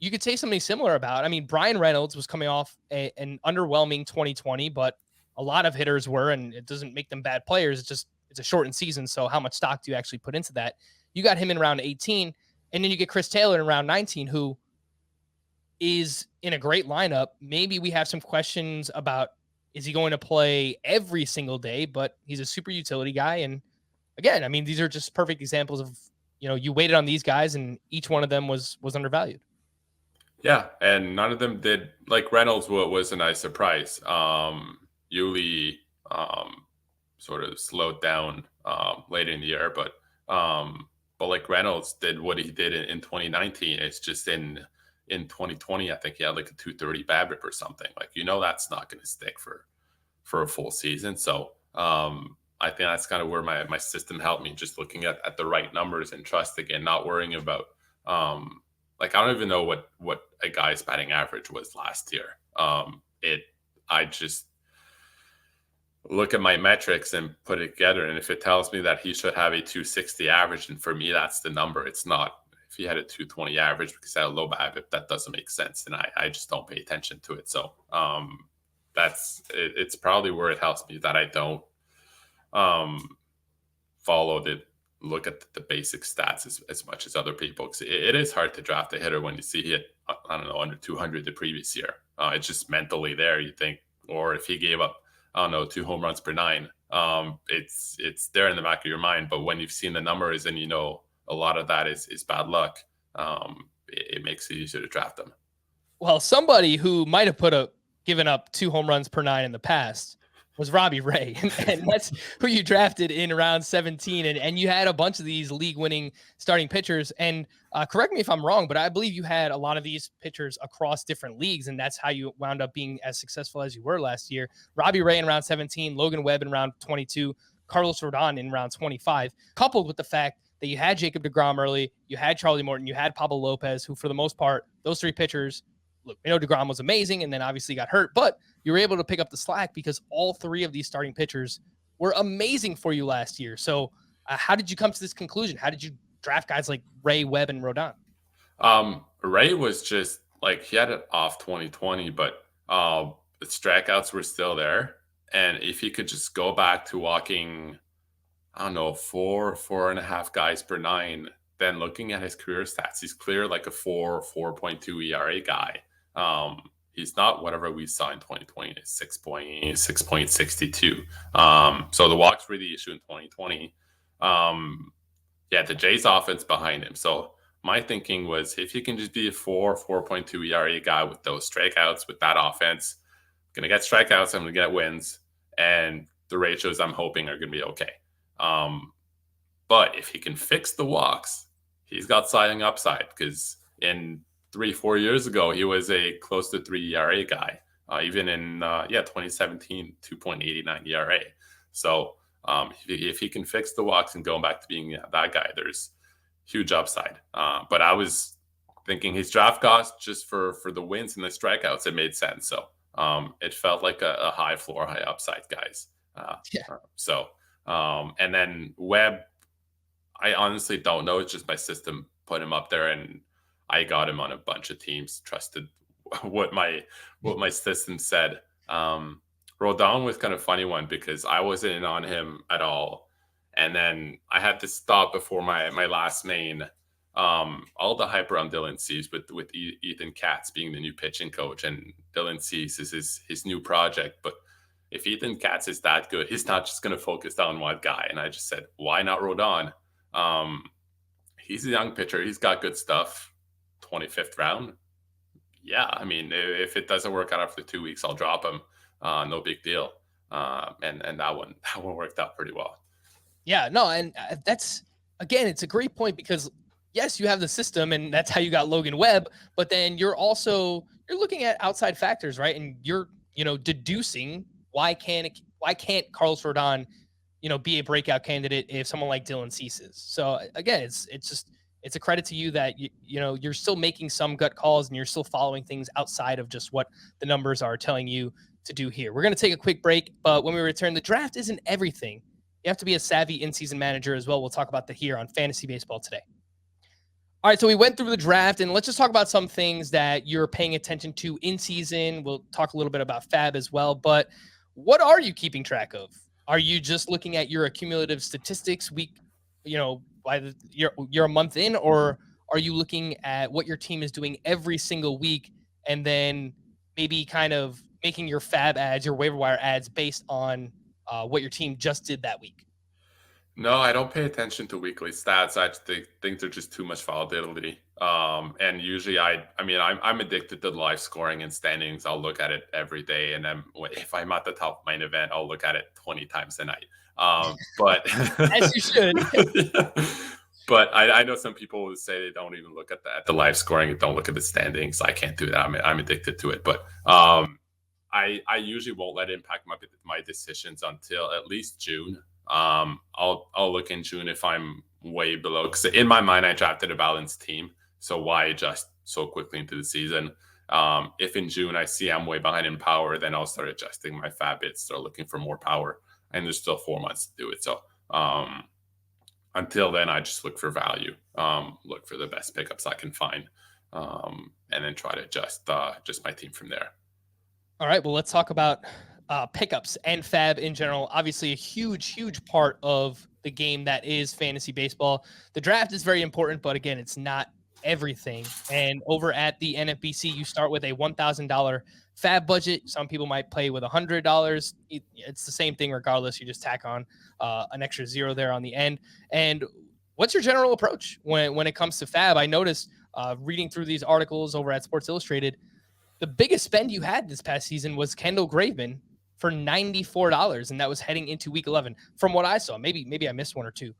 you could say something similar about. I mean, Brian Reynolds was coming off an underwhelming 2020, but a lot of hitters were, and it doesn't make them bad players. It's a shortened season. So how much stock do you actually put into that? You got him in round 18, and then you get Chris Taylor in round 19, who is in a great lineup. Maybe we have some questions about, is he going to play every single day? But he's a super utility guy. And again, I mean, these are just perfect examples of, you waited on these guys, and each one of them was undervalued. Yeah, and none of them did. Like Reynolds was a nice surprise. Yuli sort of slowed down later in the year, but like Reynolds did what he did in 2019. It's just in in 2020, I think he had like a 230 BABIP or something. Like, that's not going to stick for a full season. So I think that's kind of where my system helped me, just looking at the right numbers and trusting and not worrying about like, I don't even know what a guy's batting average was last year. I just look at my metrics and put it together. And if it tells me that he should have a 260 average, and for me, that's the number. It's not if he had a 220 average because I had a low BABIP, that doesn't make sense. And I just don't pay attention to it. So it's probably where it helps me that I don't look at the basic stats as much as other people. Because it is hard to draft a hitter when you see he hit, I don't know, under 200 the previous year. It's just mentally there, you think. Or if he gave up, I don't know, 2 home runs per 9, it's there in the back of your mind. But when you've seen the numbers and a lot of that is bad luck, it makes it easier to draft them. Well, somebody who might have given up 2 home runs per 9 in the past was Robbie Ray. And that's who you drafted in round 17. And you had a bunch of these league-winning starting pitchers. And correct me if I'm wrong, but I believe you had a lot of these pitchers across different leagues, and that's how you wound up being as successful as you were last year. Robbie Ray in round 17, Logan Webb in round 22, Carlos Rodon in round 25, coupled with the fact that you had Jacob deGrom early, you had Charlie Morton, you had Pablo Lopez, who for the most part, those 3 pitchers, look, deGrom was amazing and then obviously got hurt, but you were able to pick up the slack because all 3 of these starting pitchers were amazing for you last year. So how did you come to this conclusion? How did you draft guys like Ray, Webb, and Rodon? Ray was just like, he had an off 2020, but the strikeouts were still there. And if he could just go back to walking, I don't know, 4.5 guys per 9, then looking at his career stats, he's clear like a 4.2 ERA guy. He's not whatever we saw in 2020, 6.62. So the walks were the issue in 2020. The Jays offense behind him. So my thinking was, if he can just be a 4.2 ERA guy with those strikeouts, with that offense, I'm going to get strikeouts, I'm going to get wins, and the ratios I'm hoping are going to be okay. But if he can fix the walks, he's got Cy Young upside, because in 3-4 years ago, he was a close to 3 ERA guy. Even in 2017, 2.89 ERA. So if he can fix the walks and go back to being that guy, there's huge upside. But I was thinking his draft cost just for the wins and the strikeouts, it made sense. So it felt like a high floor, high upside guys. And then Webb, I honestly don't know. It's just my system put him up there, and I got him on a bunch of teams, trusted what my system said. Rodon was kind of a funny one because I wasn't in on him at all. And then I had to stop before my last main. All the hype around Dylan Cease with Ethan Katz being the new pitching coach, and Dylan Cease is his new project. But if Ethan Katz is that good, he's not just going to focus on one guy. And I just said, why not Rodon? He's a young pitcher. He's got good stuff. 25th round. Yeah, I mean, if it doesn't work out after 2 weeks, I'll drop him. No big deal. And that one worked out pretty well. Yeah, no, and that's, again, it's a great point because yes, you have the system, and that's how you got Logan Webb. But then you're looking at outside factors, right? And you're deducing why can't Carlos Rodon be a breakout candidate if someone like Dylan Cease is. So again, it's a credit to you that you're still making some gut calls and you're still following things outside of just what the numbers are telling you to do here. We're going to take a quick break, but when we return, the draft isn't everything. You have to be a savvy in-season manager as well. We'll talk about that here on Fantasy Baseball Today. All right, so we went through the draft, and let's just talk about some things that you're paying attention to in season. We'll talk a little bit about FAB as well, but what are you keeping track of? Are you just looking at your accumulative statistics you're a month in, or are you looking at what your team is doing every single week and then maybe kind of making your FAB ads, your waiver wire ads based on what your team just did that week? No, I don't pay attention to weekly stats. I just think they're just too much volatility. And usually I'm addicted to live scoring and standings. I'll look at it every day. And then if I'm at the top of Main Event, I'll look at it 20 times a night. But as you should. But I know some people would say they don't even look at the live scoring and don't look at the standings. I can't do that. I'm addicted to it. But I usually won't let it impact my decisions until at least June. I'll look in June if I'm way below, because in my mind I drafted a balanced team. So why adjust so quickly into the season? If in June I see I'm way behind in power, then I'll start adjusting my fab bits, start looking for more power. And there's still 4 months to do it. So until then, I just look for value, look for the best pickups I can find, and then try to adjust my team from there. All right, well, let's talk about pickups and fab in general. Obviously, a huge part of the game that is fantasy baseball. The draft is very important, but again, it's not everything. And over at the NFBC, you start with a $1,000 fab budget. Some people might play with $100. It's the same thing regardless. You just tack on an extra zero there on the end. And what's your general approach when it comes to fab? I noticed reading through these articles over at Sports Illustrated, the biggest spend you had this past season was Kendall Graveman for $94, and that was heading into week 11. From what I saw, maybe I missed one or two.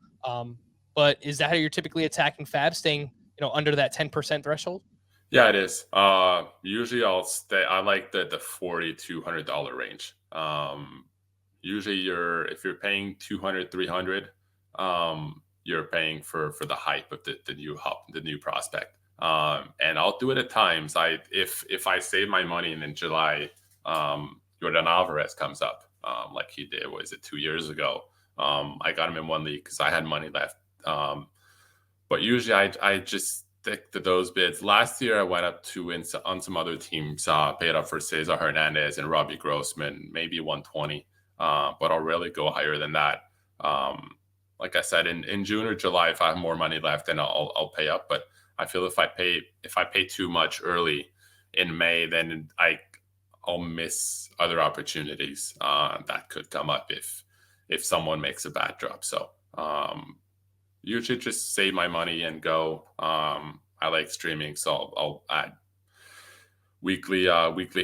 But is that how you're typically attacking fab, staying under that 10% threshold? Yeah, it is. Usually I like the $40 to $100 range. Usually if you're paying $200, $300, you're paying for the hype of the new prospect. And I'll do it at times. If I save my money and in July, Jordan Alvarez comes up, like he did, was it 2 years ago? I got him in one league because I had money left. But usually I just stick to those bids. Last year I went up on some other teams, paid up for Cesar Hernandez and Robbie Grossman, maybe 120. But I'll rarely go higher than that. Like I said, in June or July, if I have more money left, then I'll pay up. But I feel if I pay too much early in May, then I'll miss other opportunities that could come up if someone makes a bad drop. So usually just save my money and go. I like streaming, so I'll add weekly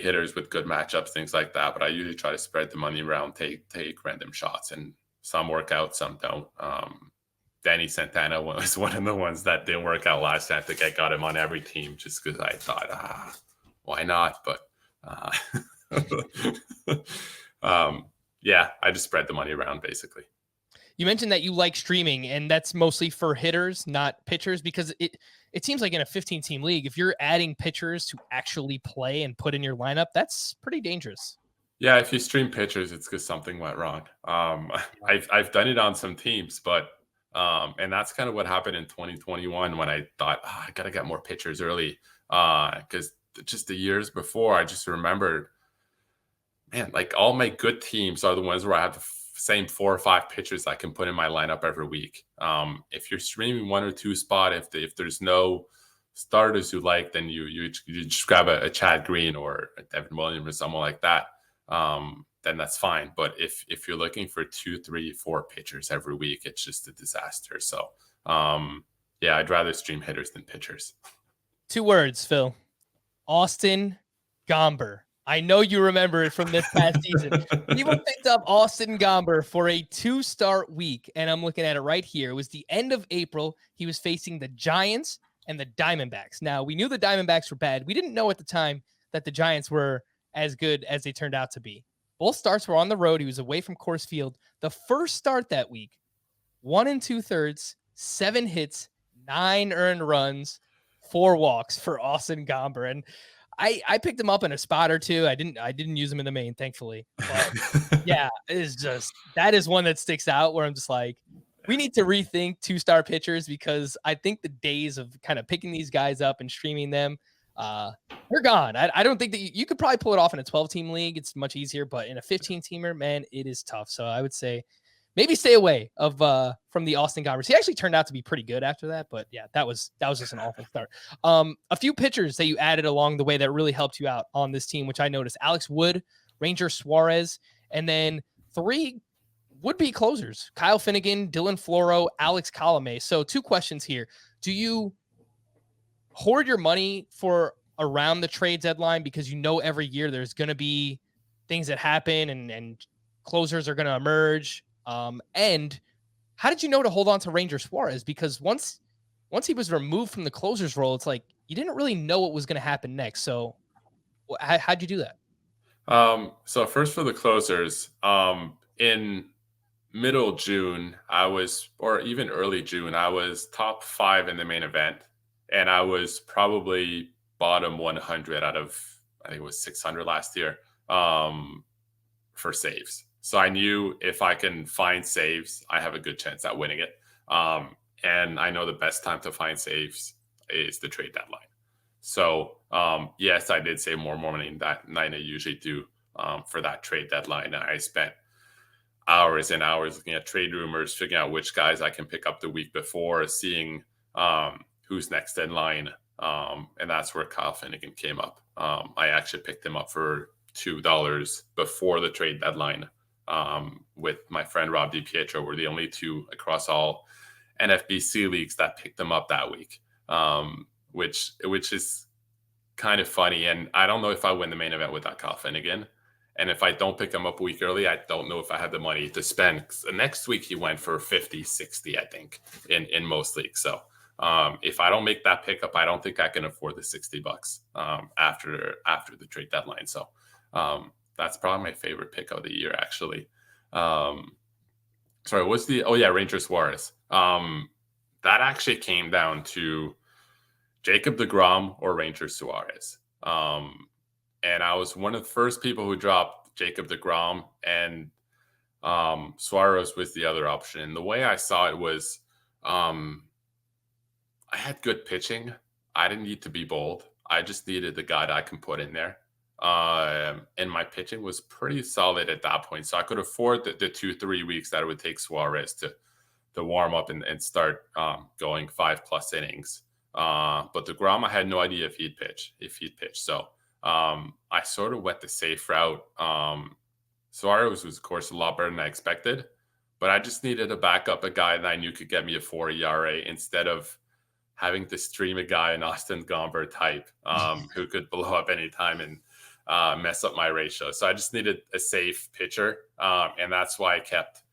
hitters with good matchups, things like that. But I usually try to spread the money around, take random shots, and some work out, some don't. Danny Santana was one of the ones that didn't work out last time. I think I got him on every team just because I thought, why not? But yeah, I just spread the money around basically. You mentioned that you like streaming, and that's mostly for hitters, not pitchers, because it seems like in a 15-team league, if you're adding pitchers to actually play and put in your lineup, that's pretty dangerous. Yeah, if you stream pitchers, it's because something went wrong. I've done it on some teams, but and that's kind of what happened in 2021 when I thought I gotta get more pitchers early, because just the years before, I just remembered, man, like all my good teams are the ones where I have the same 4 or 5 pitchers I can put in my lineup every week. If you're streaming 1 or 2 spot, if there's no starters you like, then you just grab a Chad Green or a Devin Williams or someone like that. Then that's fine. But if you're looking for 2, 3, 4 pitchers every week, it's just a disaster. So yeah, I'd rather stream hitters than pitchers. 2 words, Phil. Austin Gomber. I know you remember it from this past season. People picked up Austin Gomber for a 2-start week, and I'm looking at it right here. It was the end of April. He was facing the Giants and the Diamondbacks. Now, we knew the Diamondbacks were bad. We didn't know at the time that the Giants were as good as they turned out to be. Both starts were on the road. He was away from Coors Field. The first start that week, 1 2/3, 7 hits, 9 earned runs, 4 walks for Austin Gomber. And I picked him up in a spot or two. I didn't use him in the main, thankfully. But yeah, that is one that sticks out where I'm just like, we need to rethink 2-star pitchers, because I think the days of kind of picking these guys up and streaming them, they're gone. I don't think that you could probably pull it off in a 12-team league. It's much easier, but in a 15-teamer, man, it is tough. So I would say maybe stay away from the Austin Gombers. He actually turned out to be pretty good after that, but yeah, that was just an awful start. A few pitchers that you added along the way that really helped you out on this team, which I noticed: Alex Wood, Ranger Suarez, and then 3 would-be closers: Kyle Finnegan, Dylan Floro, Alex Colomé. So 2 questions here. Do you hoard your money for around the trade deadline because you know every year there's going to be things that happen and closers are going to emerge? And How did you know to hold on to Ranger Suarez? Because once he was removed from the closer's role, it's like you didn't really know what was going to happen next. So how'd you do that? So first for the closers, in middle June, or even early June, I was top 5 in the main event, and I was probably bottom 100 out of, I think it was 600 last year, for saves. So I knew if I can find saves, I have a good chance at winning it. And I know the best time to find saves is the trade deadline. So yes, I did save more money that night I usually do for that trade deadline. I spent hours and hours looking at trade rumors, figuring out which guys I can pick up the week before, seeing who's next in line. And that's where Kyle Finnegan came up. I actually picked him up for $2 before the trade deadline with my friend Rob DiPietro. We're the only two across all NFBC leagues that picked him up that week, which is kind of funny. And I don't know if I win the main event without Kyle Finnegan. And if I don't pick him up a week early, I don't know if I had the money to spend. The next week, he went for 50, 60, I think, in most leagues. So if I don't make that pickup, I don't think I can afford the $60 after the trade deadline. So that's probably my favorite pick of the year, actually. Sorry, Ranger Suarez. That actually came down to Jacob deGrom or Ranger Suarez. And I was one of the first people who dropped Jacob deGrom, and Suarez was the other option. And the way I saw it was I had good pitching. I didn't need to be bold. I just needed the guy that I can put in there. And my pitching was pretty solid at that point. So I could afford the 2-3 weeks that it would take Suarez to warm up and start going 5+ innings. But deGrom, I had no idea if he'd pitch. So I sort of went the safe route. Suarez was, of course, a lot better than I expected, but I just needed to back up a guy that I knew could get me a 4 ERA instead of having to stream a guy, an Austin Gomber type, who could blow up anytime and mess up my ratio. So I just needed a safe pitcher, and that's why I kept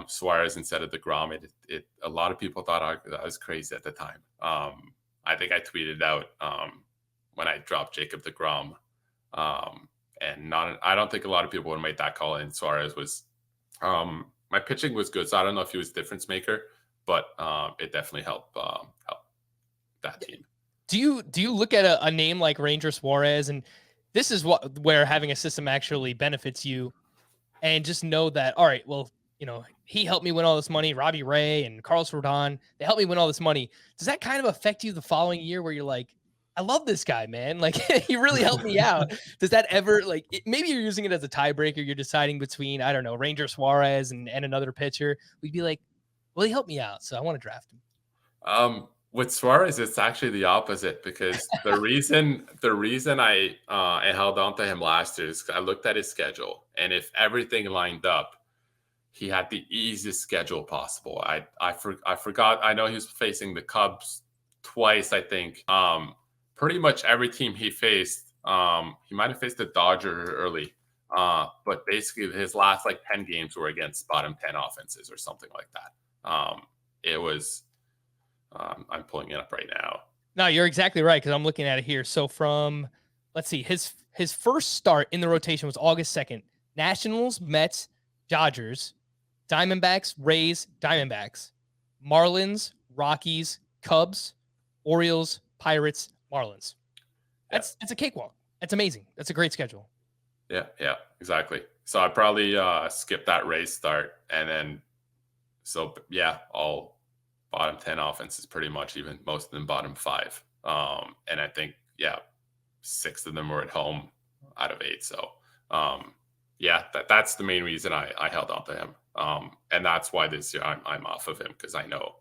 Suarez instead of deGrom. A lot of people thought I was crazy at the time. I think I tweeted out when I dropped Jacob deGrom, and I don't think a lot of people would have made that call. And Suarez was, my pitching was good, so I don't know if he was a difference maker, but it definitely helped that team. Do you look at a name like Ranger Suarez, and this is where having a system actually benefits you, and just know that, all right, well, he helped me win all this money. Robbie Ray and Carlos Rodon, they helped me win all this money. Does that kind of affect you the following year where you're like, I love this guy, man. Like, he really helped me out. Does that ever, maybe you're using it as a tiebreaker. You're deciding between, I don't know, Ranger Suarez and another pitcher. We'd be like, well, he helped me out, so I want to draft him. With Suarez, it's actually the opposite, because the reason I held on to him last year is I looked at his schedule, and if everything lined up, he had the easiest schedule possible. I forgot. I know he was facing the Cubs twice, I think. Pretty much every team he faced, he might have faced the Dodgers early, but basically his last 10 games were against bottom 10 offenses or something like that. It was. I'm pulling it up right now. No, you're exactly right, because I'm looking at it here. So from, let's see, his first start in the rotation was August 2nd. Nationals, Mets, Dodgers, Diamondbacks, Rays, Diamondbacks, Marlins, Rockies, Cubs, Orioles, Pirates, Marlins. That's a cakewalk. That's amazing. That's a great schedule. Yeah, exactly. So I probably skipped that Rays start, and then all bottom 10 offenses pretty much, even most of them bottom 5. And I think 6 of them were at home out of 8. So that's the main reason I held on to him. And that's why this year I'm off of him, because I know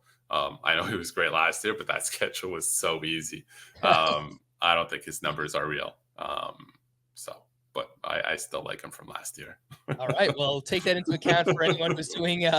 he was great last year, but that schedule was so easy. I don't think his numbers are real. But I still like him from last year. All right. Well, take that into account for anyone who's doing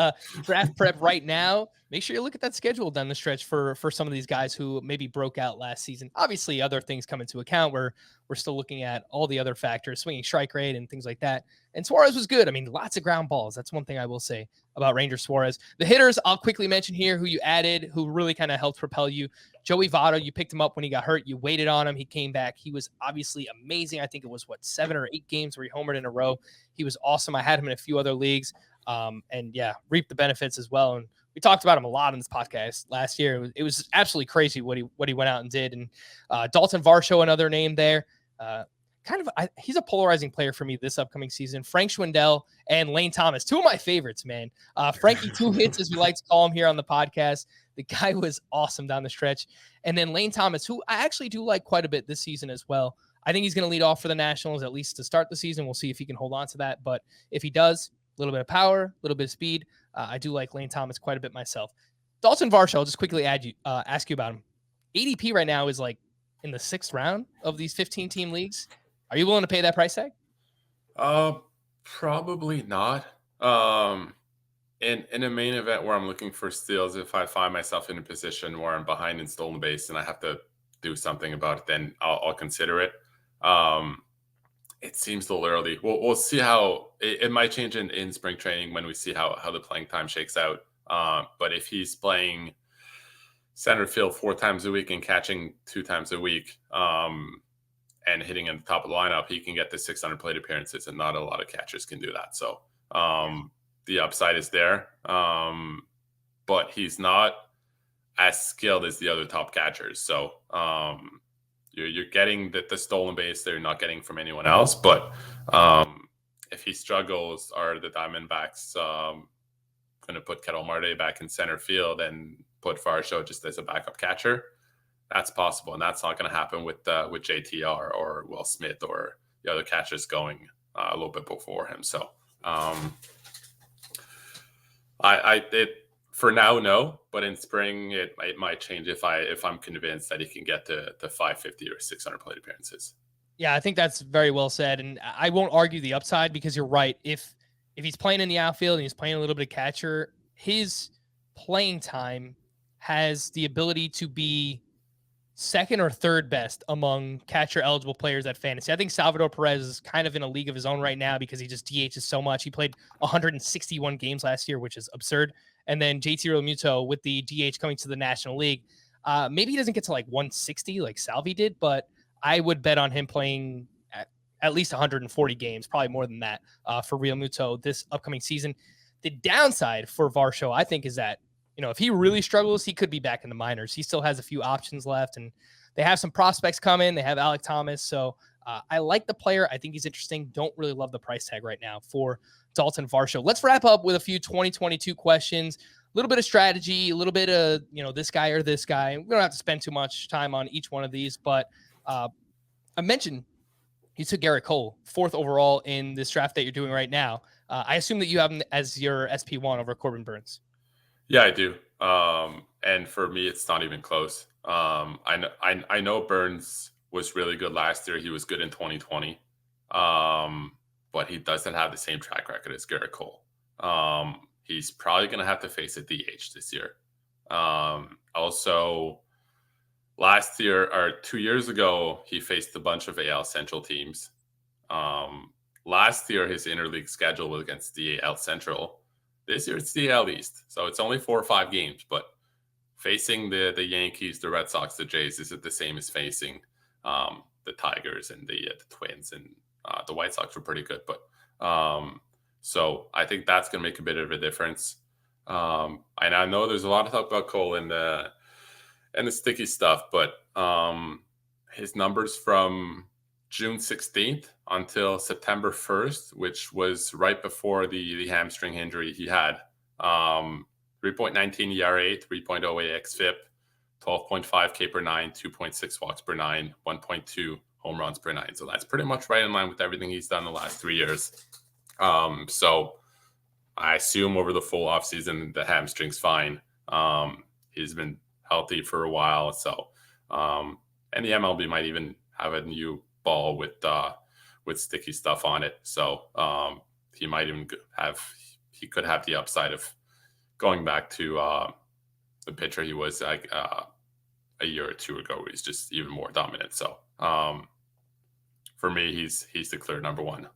draft prep right now. Make sure you look at that schedule down the stretch for some of these guys who maybe broke out last season. Obviously, other things come into account where we're still looking at all the other factors, swinging strike rate and things like that. And Suarez was good. I mean, lots of ground balls. That's one thing I will say about Ranger Suarez. The hitters I'll quickly mention here who you added, who really kind of helped propel you. Joey Votto, you picked him up when he got hurt. You waited on him. He came back. He was obviously amazing. I think it was, 7 or 8 games where he homered in a row. He was awesome. I had him in a few other leagues. And yeah, reaped the benefits as well. And we talked about him a lot on this podcast last year. It was absolutely crazy what he went out and did. And Dalton Varsho, another name there. He's a polarizing player for me this upcoming season. Frank Schwindel and Lane Thomas, two of my favorites, man. Frankie Two Hits, as we like to call him here on the podcast. The guy was awesome down the stretch. And then Lane Thomas, who I actually do like quite a bit this season as well. I think he's going to lead off for the Nationals, at least to start the season. We'll see if he can hold on to that. But if he does, a little bit of power, a little bit of speed. I do like Lane Thomas quite a bit myself. Dalton Varsho, I'll just quickly ask you about him. ADP right now is like in the 6th round of these 15-team leagues. Are you willing to pay that price tag? Probably not. In a main event where I'm looking for steals, if I find myself in a position where I'm behind in stolen base and I have to do something about it, then I'll consider it. It seems a little early. We'll see how it might change in spring training when we see how the playing time shakes out. But if he's playing center field 4 times a week and catching 2 times a week, and hitting at the top of the lineup, he can get to 600 plate appearances, and not a lot of catchers can do that. So the upside is there, but he's not as skilled as the other top catchers. So you're getting the stolen base that you're not getting from anyone else. But if he struggles, are the Diamondbacks going to put Ketel Marte back in center field and put Varsho just as a backup catcher? That's possible, and that's not going to happen with JTR or Will Smith or the other catchers going a little bit before him. So, for now, no. But in spring, it might change if I'm convinced that he can get to 550 or 600 plate appearances. Yeah, I think that's very well said, and I won't argue the upside because you're right. If he's playing in the outfield and he's playing a little bit of catcher, his playing time has the ability to be 2nd or 3rd best among catcher eligible players at fantasy. I think Salvador Perez is kind of in a league of his own right now because he just DHs so much. He played 161 games last year, which is absurd. And then JT Realmuto with the DH coming to the National League. Maybe he doesn't get to like 160 like Salvi did, but I would bet on him playing at least 140 games, probably more than that, for Realmuto this upcoming season. The downside for Varsho, I think, is that if he really struggles, he could be back in the minors. He still has a few options left, and they have some prospects coming. They have Alek Thomas. So I like the player. I think he's interesting. Don't really love the price tag right now for Dalton Varsho. Let's wrap up with a few 2022 questions, a little bit of strategy, a little bit of, this guy or this guy. We don't have to spend too much time on each one of these, but I mentioned you took Garrett Cole 4th overall in this draft that you're doing right now. I assume that you have him as your SP1 over Corbin Burns. Yeah, I do. And for me, it's not even close. I know Burns was really good last year. He was good in 2020. But he doesn't have the same track record as Garrett Cole. He's probably going to have to face a DH this year. Also, last year or 2 years ago, he faced a bunch of AL Central teams. Last year, his interleague schedule was against the AL Central. This year, it's the AL East. So it's only 4 or 5 games. But facing the Yankees, the Red Sox, the Jays, is it the same as facing the Tigers and the Twins? And the White Sox were pretty good. But so I think that's going to make a bit of a difference. And I know there's a lot of talk about Cole and the sticky stuff, but his numbers from June 16th until September 1st, which was right before the hamstring injury he had, 3.19 ERA, 3.08 xFIP, 12.5 K per 9, 2.6 walks per 9, 1.2 home runs per 9. So that's pretty much right in line with everything he's done the last 3 years. So I assume over the full offseason, the hamstring's fine. He's been healthy for a while. So, and the MLB might even have a new ball with sticky stuff on it. So he might even he could have the upside of going back to the pitcher he was like a year or two ago, where he's just even more dominant. So for me, he's the clear number one.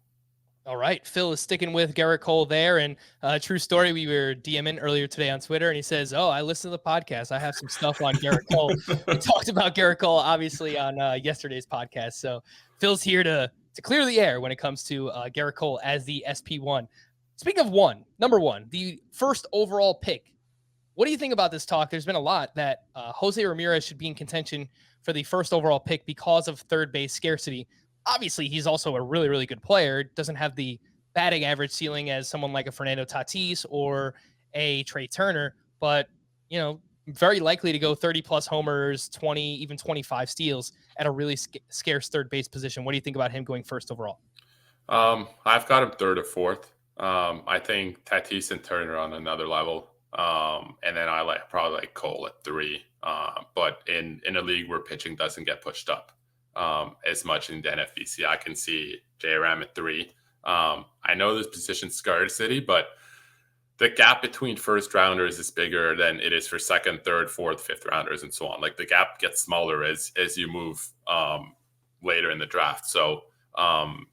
All right. Phil is sticking with Garrett Cole there. And true story, we were DMing earlier today on Twitter, and he says, "Oh, I listened to the podcast. I have some stuff on Garrett Cole." We talked about Garrett Cole, obviously, on yesterday's podcast. So Phil's here to clear the air when it comes to Garrett Cole as the SP1. Speaking of number one, the first overall pick. What do you think about this talk? There's been a lot that Jose Ramirez should be in contention for the first overall pick because of third base scarcity. Obviously, he's also a really, really good player. Doesn't have the batting average ceiling as someone like a Fernando Tatis or a Trey Turner, but, very likely to go 30 plus homers, 20, even 25 steals at a really scarce third base position. What do you think about him going first overall? I've got him third or fourth. I think Tatis and Turner on another level. And then I probably like Cole at 3. But in a league where pitching doesn't get pushed up as much in the NFBC, I can see JRM at 3. I know there's position scarcity, but the gap between first rounders is bigger than it is for second, third, fourth, fifth rounders, and so on. Like the gap gets smaller as you move later in the draft. So I'm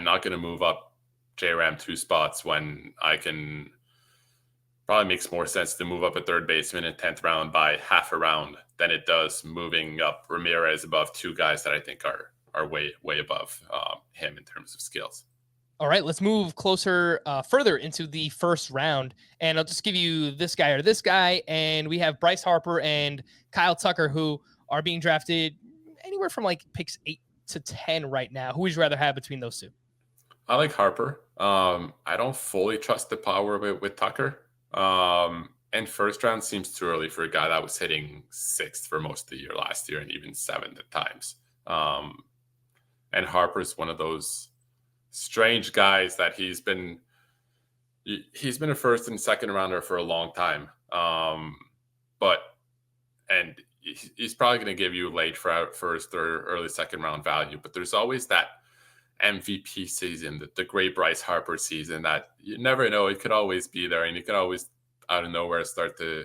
not going to move up JRM 2 spots when I can. Probably makes more sense to move up a third baseman in 10th round by half a round than it does moving up Ramirez above 2 guys that I think are way above him in terms of skills. All right, let's move closer, further into the first round, and I'll just give you this guy or this guy, and we have Bryce Harper and Kyle Tucker, who are being drafted anywhere from like picks 8 to 10 right now. Who would you rather have between those two? I like Harper. I don't fully trust the power with Tucker. And first round seems too early for a guy that was hitting 6th for most of the year last year and even 7th at times. And Harper's one of those strange guys that he's been a first and second rounder for a long time. And he's probably going to give you late first or early second round value, but there's always that MVP season, the great Bryce Harper season that you never know. It could always be there, and you could always out of nowhere start to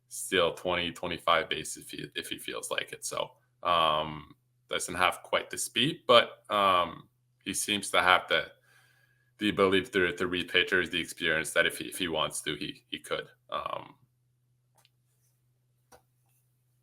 steal 20, 25 bases if he feels like it. So doesn't have quite the speed, but he seems to have the ability to read pitchers, the experience that if he wants to, he could.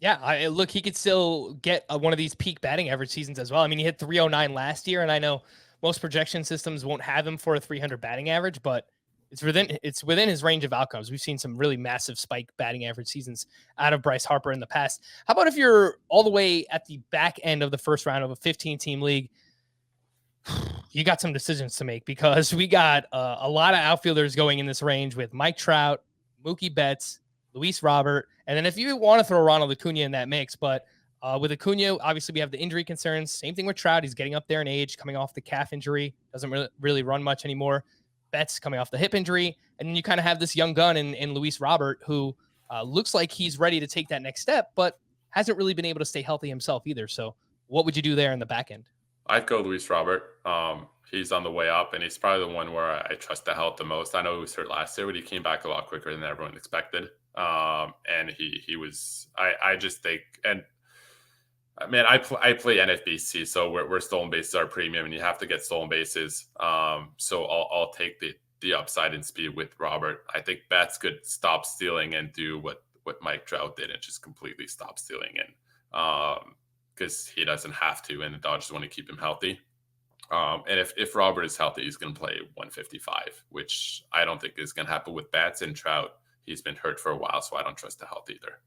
Yeah, look, he could still get one of these peak batting average seasons as well. I mean, he hit 309 last year, and I know most projection systems won't have him for a 300 batting average, but it's within his range of outcomes. We've seen some really massive spike batting average seasons out of Bryce Harper in the past. How about if you're all the way at the back end of the first round of a 15-team league? You got some decisions to make because we got a lot of outfielders going in this range with Mike Trout, Mookie Betts, Luis Robert, and then if you want to throw Ronald Acuna in that mix, but with Acuna, obviously we have the injury concerns. Same thing with Trout. He's getting up there in age, coming off the calf injury, doesn't really run much anymore. Betts coming off the hip injury, and then you kind of have this young gun in Luis Robert who looks like he's ready to take that next step, but hasn't really been able to stay healthy himself either. So what would you do there in the back end? I'd go Luis Robert. He's on the way up, and he's probably the one where I trust the health the most. I know he was hurt last year, but he came back a lot quicker than everyone expected. And he was. I just think, and man, I play NFBC, so where stolen bases are premium, and you have to get stolen bases. So I'll take the upside and speed with Robert. I think Betts could stop stealing and do what Mike Trout did and just completely stop stealing, and because he doesn't have to, and the Dodgers want to keep him healthy. And if Robert is healthy, he's going to play 155, which I don't think is going to happen with Betts and Trout. He's been hurt for a while, so I don't trust the health either.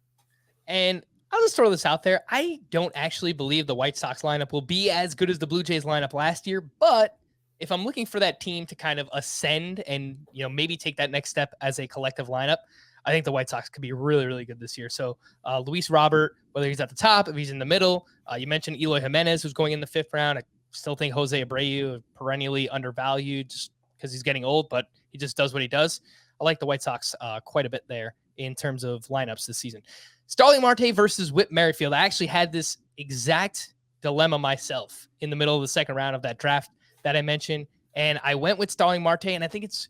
And I'll just throw this out there. I don't actually believe the White Sox lineup will be as good as the Blue Jays lineup last year, but if I'm looking for that team to kind of ascend and, maybe take that next step as a collective lineup, I think the White Sox could be really, really good this year. So Luis Robert, whether he's at the top, if he's in the middle, you mentioned Eloy Jimenez, who's going in the 5th round. I still think Jose Abreu perennially undervalued just because he's getting old, but he just does what he does. I like the White Sox quite a bit there in terms of lineups this season. Starling Marte versus Whit Merrifield. I actually had this exact dilemma myself in the middle of the 2nd round of that draft that I mentioned, and I went with Starling Marte, and I think it's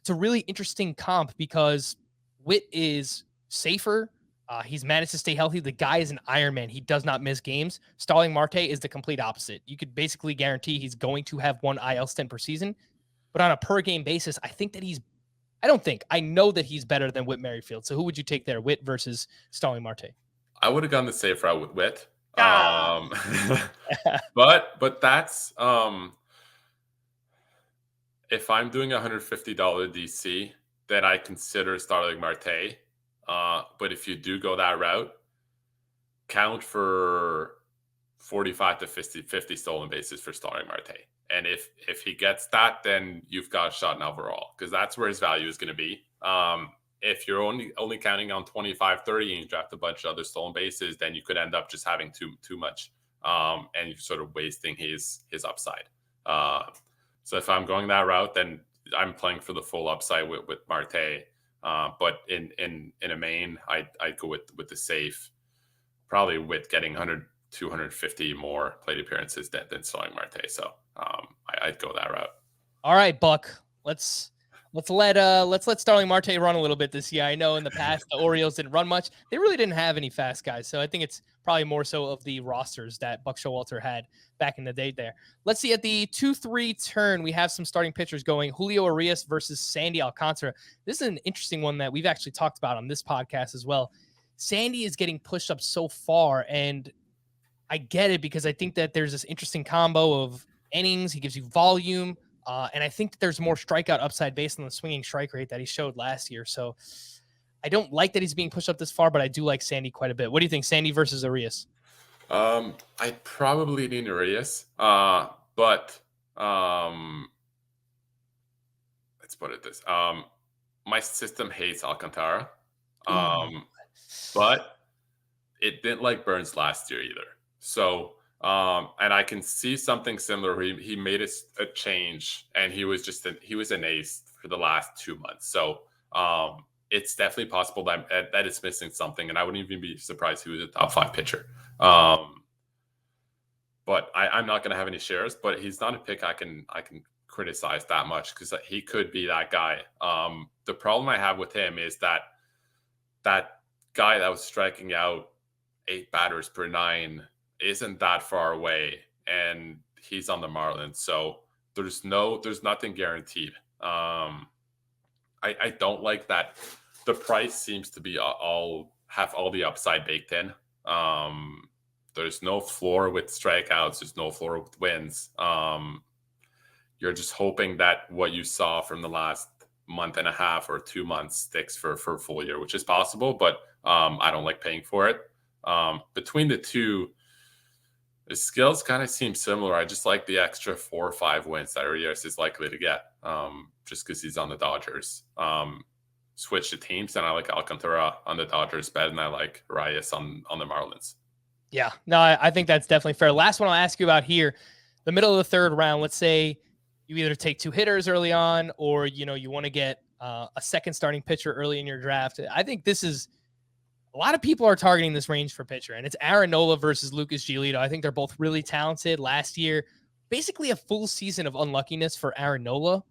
a really interesting comp because Whit is safer. He's managed to stay healthy. The guy is an Iron Man. He does not miss games. Starling Marte is the complete opposite. You could basically guarantee he's going to have one IL stint per season. but on a per game basis, I know that he's better than Whit Merrifield. So who would you take there, Whit versus Starling Marte? I would have gone the safe route with Whit. Ah! But that's if I'm doing $150 DC, then I consider Starling Marte. But if you do go that route, count for 45 to 50 stolen bases for Starling Marte. And if he gets that, then you've got a shot in overall, because that's where his value is going to be. If you're only counting on 25, 30 and you draft a bunch of other stolen bases, then you could end up just having too much, and you're sort of wasting his upside. So if I'm going that route, then I'm playing for the full upside with Marte. But in a main, I'd go with the safe, probably with getting 100, 250 more plate appearances than Starling Marte. So I'd go that route. All right, Buck. Let's let Starling Marte run a little bit this year. I know in the past the Orioles didn't run much. They really didn't have any fast guys. So I think it's probably more so of the rosters that Buck Showalter had back in the day there. Let's see, at the 2-3 turn, we have some starting pitchers going. Julio Urias versus Sandy Alcantara. This is an interesting one that we've actually talked about on this podcast as well. Sandy is getting pushed up so far, and I get it because I think that there's this interesting combo of innings. He gives you volume. And I think that there's more strikeout upside based on the swinging strike rate that he showed last year. So I don't like that he's being pushed up this far, but I do like Sandy quite a bit. What do you think, Sandy versus Urias? I probably lean Urias, but let's put it this. My system hates Alcantara, but it didn't like Burns last year either. So and I can see something similar. He made a change, and he was an ace for the last 2 months. So it's definitely possible that it's missing something, and I wouldn't even be surprised he was a top 5 pitcher. But I'm not going to have any shares. But he's not a pick I can criticize that much, because he could be that guy. The problem I have with him is that guy that was striking out 8 batters per 9 isn't that far away, and he's on the Marlins, so there's nothing guaranteed. I don't like that the price seems to be have all the upside baked in. There's no floor with strikeouts, there's no floor with wins. You're just hoping that what you saw from the last month and a half or 2 months sticks for a full year, which is possible, but I don't like paying for it. Between the two, his skills kind of seem similar. I just like the extra 4 or 5 wins that Urias is likely to get, just because he's on the Dodgers. Switch the teams, and I like Alcantara on the Dodgers better than I like Urias on the Marlins. Yeah, no, I think that's definitely fair. Last one I'll ask you about here, the middle of the 3rd round. Let's say you either take 2 hitters early on, or you want to get a second starting pitcher early in your draft. I think this is. A lot of people are targeting this range for pitcher, and it's Aaron Nola versus Lucas Giolito. I think they're both really talented. Last year, basically a full season of unluckiness for Aaron Nola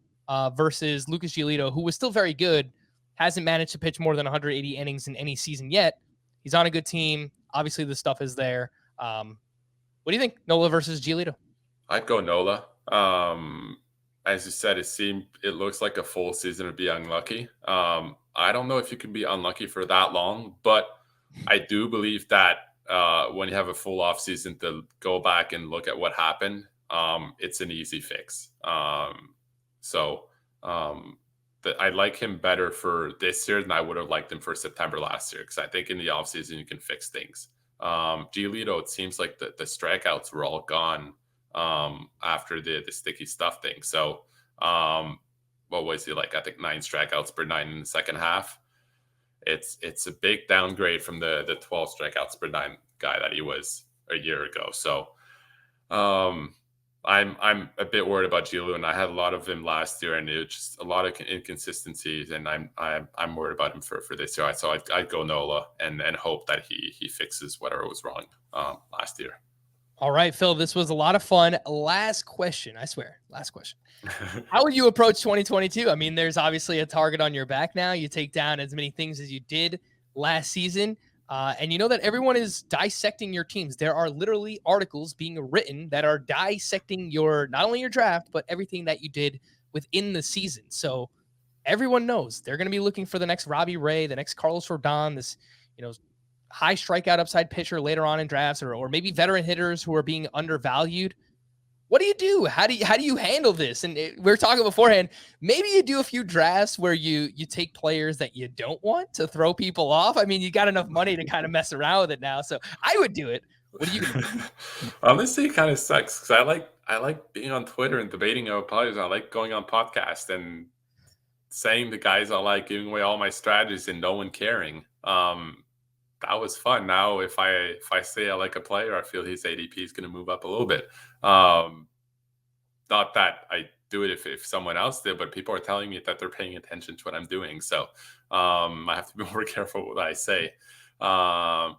versus Lucas Giolito, who was still very good, hasn't managed to pitch more than 180 innings in any season yet. He's on a good team. Obviously, the stuff is there. What do you think, Nola versus Giolito? I'd go Nola. As you said, it looks like a full season would be unlucky. I don't know if you can be unlucky for that long, but I do believe that when you have a full off season to go back and look at what happened, it's an easy fix. So I like him better for this year than I would have liked him for September last year, because I think in the off season you can fix things. Giolito, it seems like the strikeouts were all gone after the sticky stuff thing. So what was he like? I think 9 strikeouts per 9 in the second half. It's a big downgrade from the 12 strikeouts per 9 guy that he was a year ago. So I'm a bit worried about Giolito, and I had a lot of him last year, and it was just a lot of inconsistencies, and I'm worried about him for this year. So I'd go Nola and hope that he fixes whatever was wrong last year. All right, Phil, this was a lot of fun. Last question, I swear, last question. How will you approach 2022? I mean, there's obviously a target on your back now. You take down as many things as you did last season. And you know that everyone is dissecting your teams. There are literally articles being written that are dissecting not only your draft, but everything that you did within the season. So everyone knows they're going to be looking for the next Robbie Ray, the next Carlos Rodon, this, high strikeout upside pitcher later on in drafts, or maybe veteran hitters who are being undervalued. What do? How do you handle this? And we were talking beforehand, maybe you do a few drafts where you take players that you don't want to throw people off. I mean, you got enough money to kind of mess around with it now. So I would do it. What do you do? Honestly, it kind of sucks because I like being on Twitter and debating about players. I like going on podcasts and saying the guys I like, giving away all my strategies and no one caring. That was fun. Now, if I say I like a player, I feel his ADP is going to move up a little bit. Not that I do it if someone else did, but people are telling me that they're paying attention to what I'm doing. So I have to be more careful what I say. I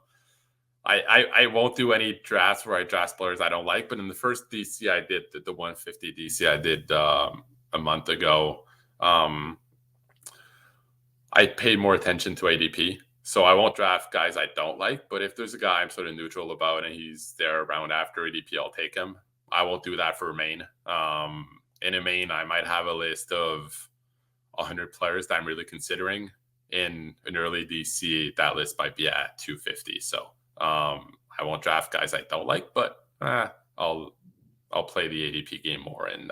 won't do any drafts where I draft players I don't like, but in the first DC I did, the 150 DC I did a month ago, I paid more attention to ADP. So I won't draft guys I don't like, but if there's a guy I'm sort of neutral about and he's there around after ADP, I'll take him. I won't do that for a main. In a main, I might have a list of 100 players that I'm really considering. In an early DC, that list might be at 250. So I won't draft guys I don't like, but I'll play the ADP game more and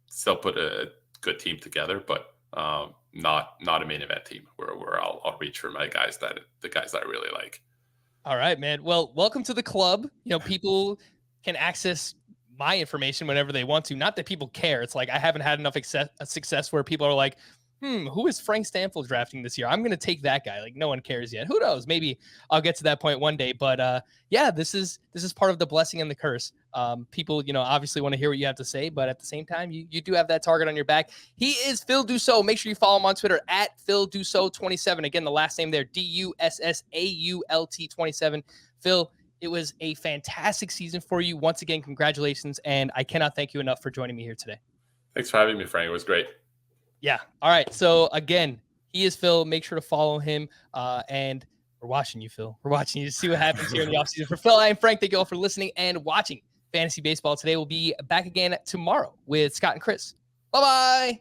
still put a good team together, but not a main event team where I'll reach for the guys that I really like. All right, man. Well, welcome to the club. People can access my information whenever they want to. Not that people care. It's like I haven't had enough success where people are like, who is Frank Stampfl drafting this year? I'm going to take that guy. Like, no one cares yet. Who knows? Maybe I'll get to that point one day. But yeah, this is part of the blessing and the curse. People, obviously want to hear what you have to say, but at the same time, you do have that target on your back. He is Phil Dussault. Make sure you follow him on Twitter at Phil Dussault 27. Again, the last name there, DUSSAULT 27. Phil, it was a fantastic season for you. Once again, congratulations. And I cannot thank you enough for joining me here today. Thanks for having me, Frank. It was great. Yeah. All right. So again, he is Phil. Make sure to follow him. And we're watching you, Phil. We're watching you to see what happens here in the offseason. For Phil, I am Frank. Thank you all for listening and watching Fantasy Baseball today. We'll be back again tomorrow with Scott and Chris. Bye-bye.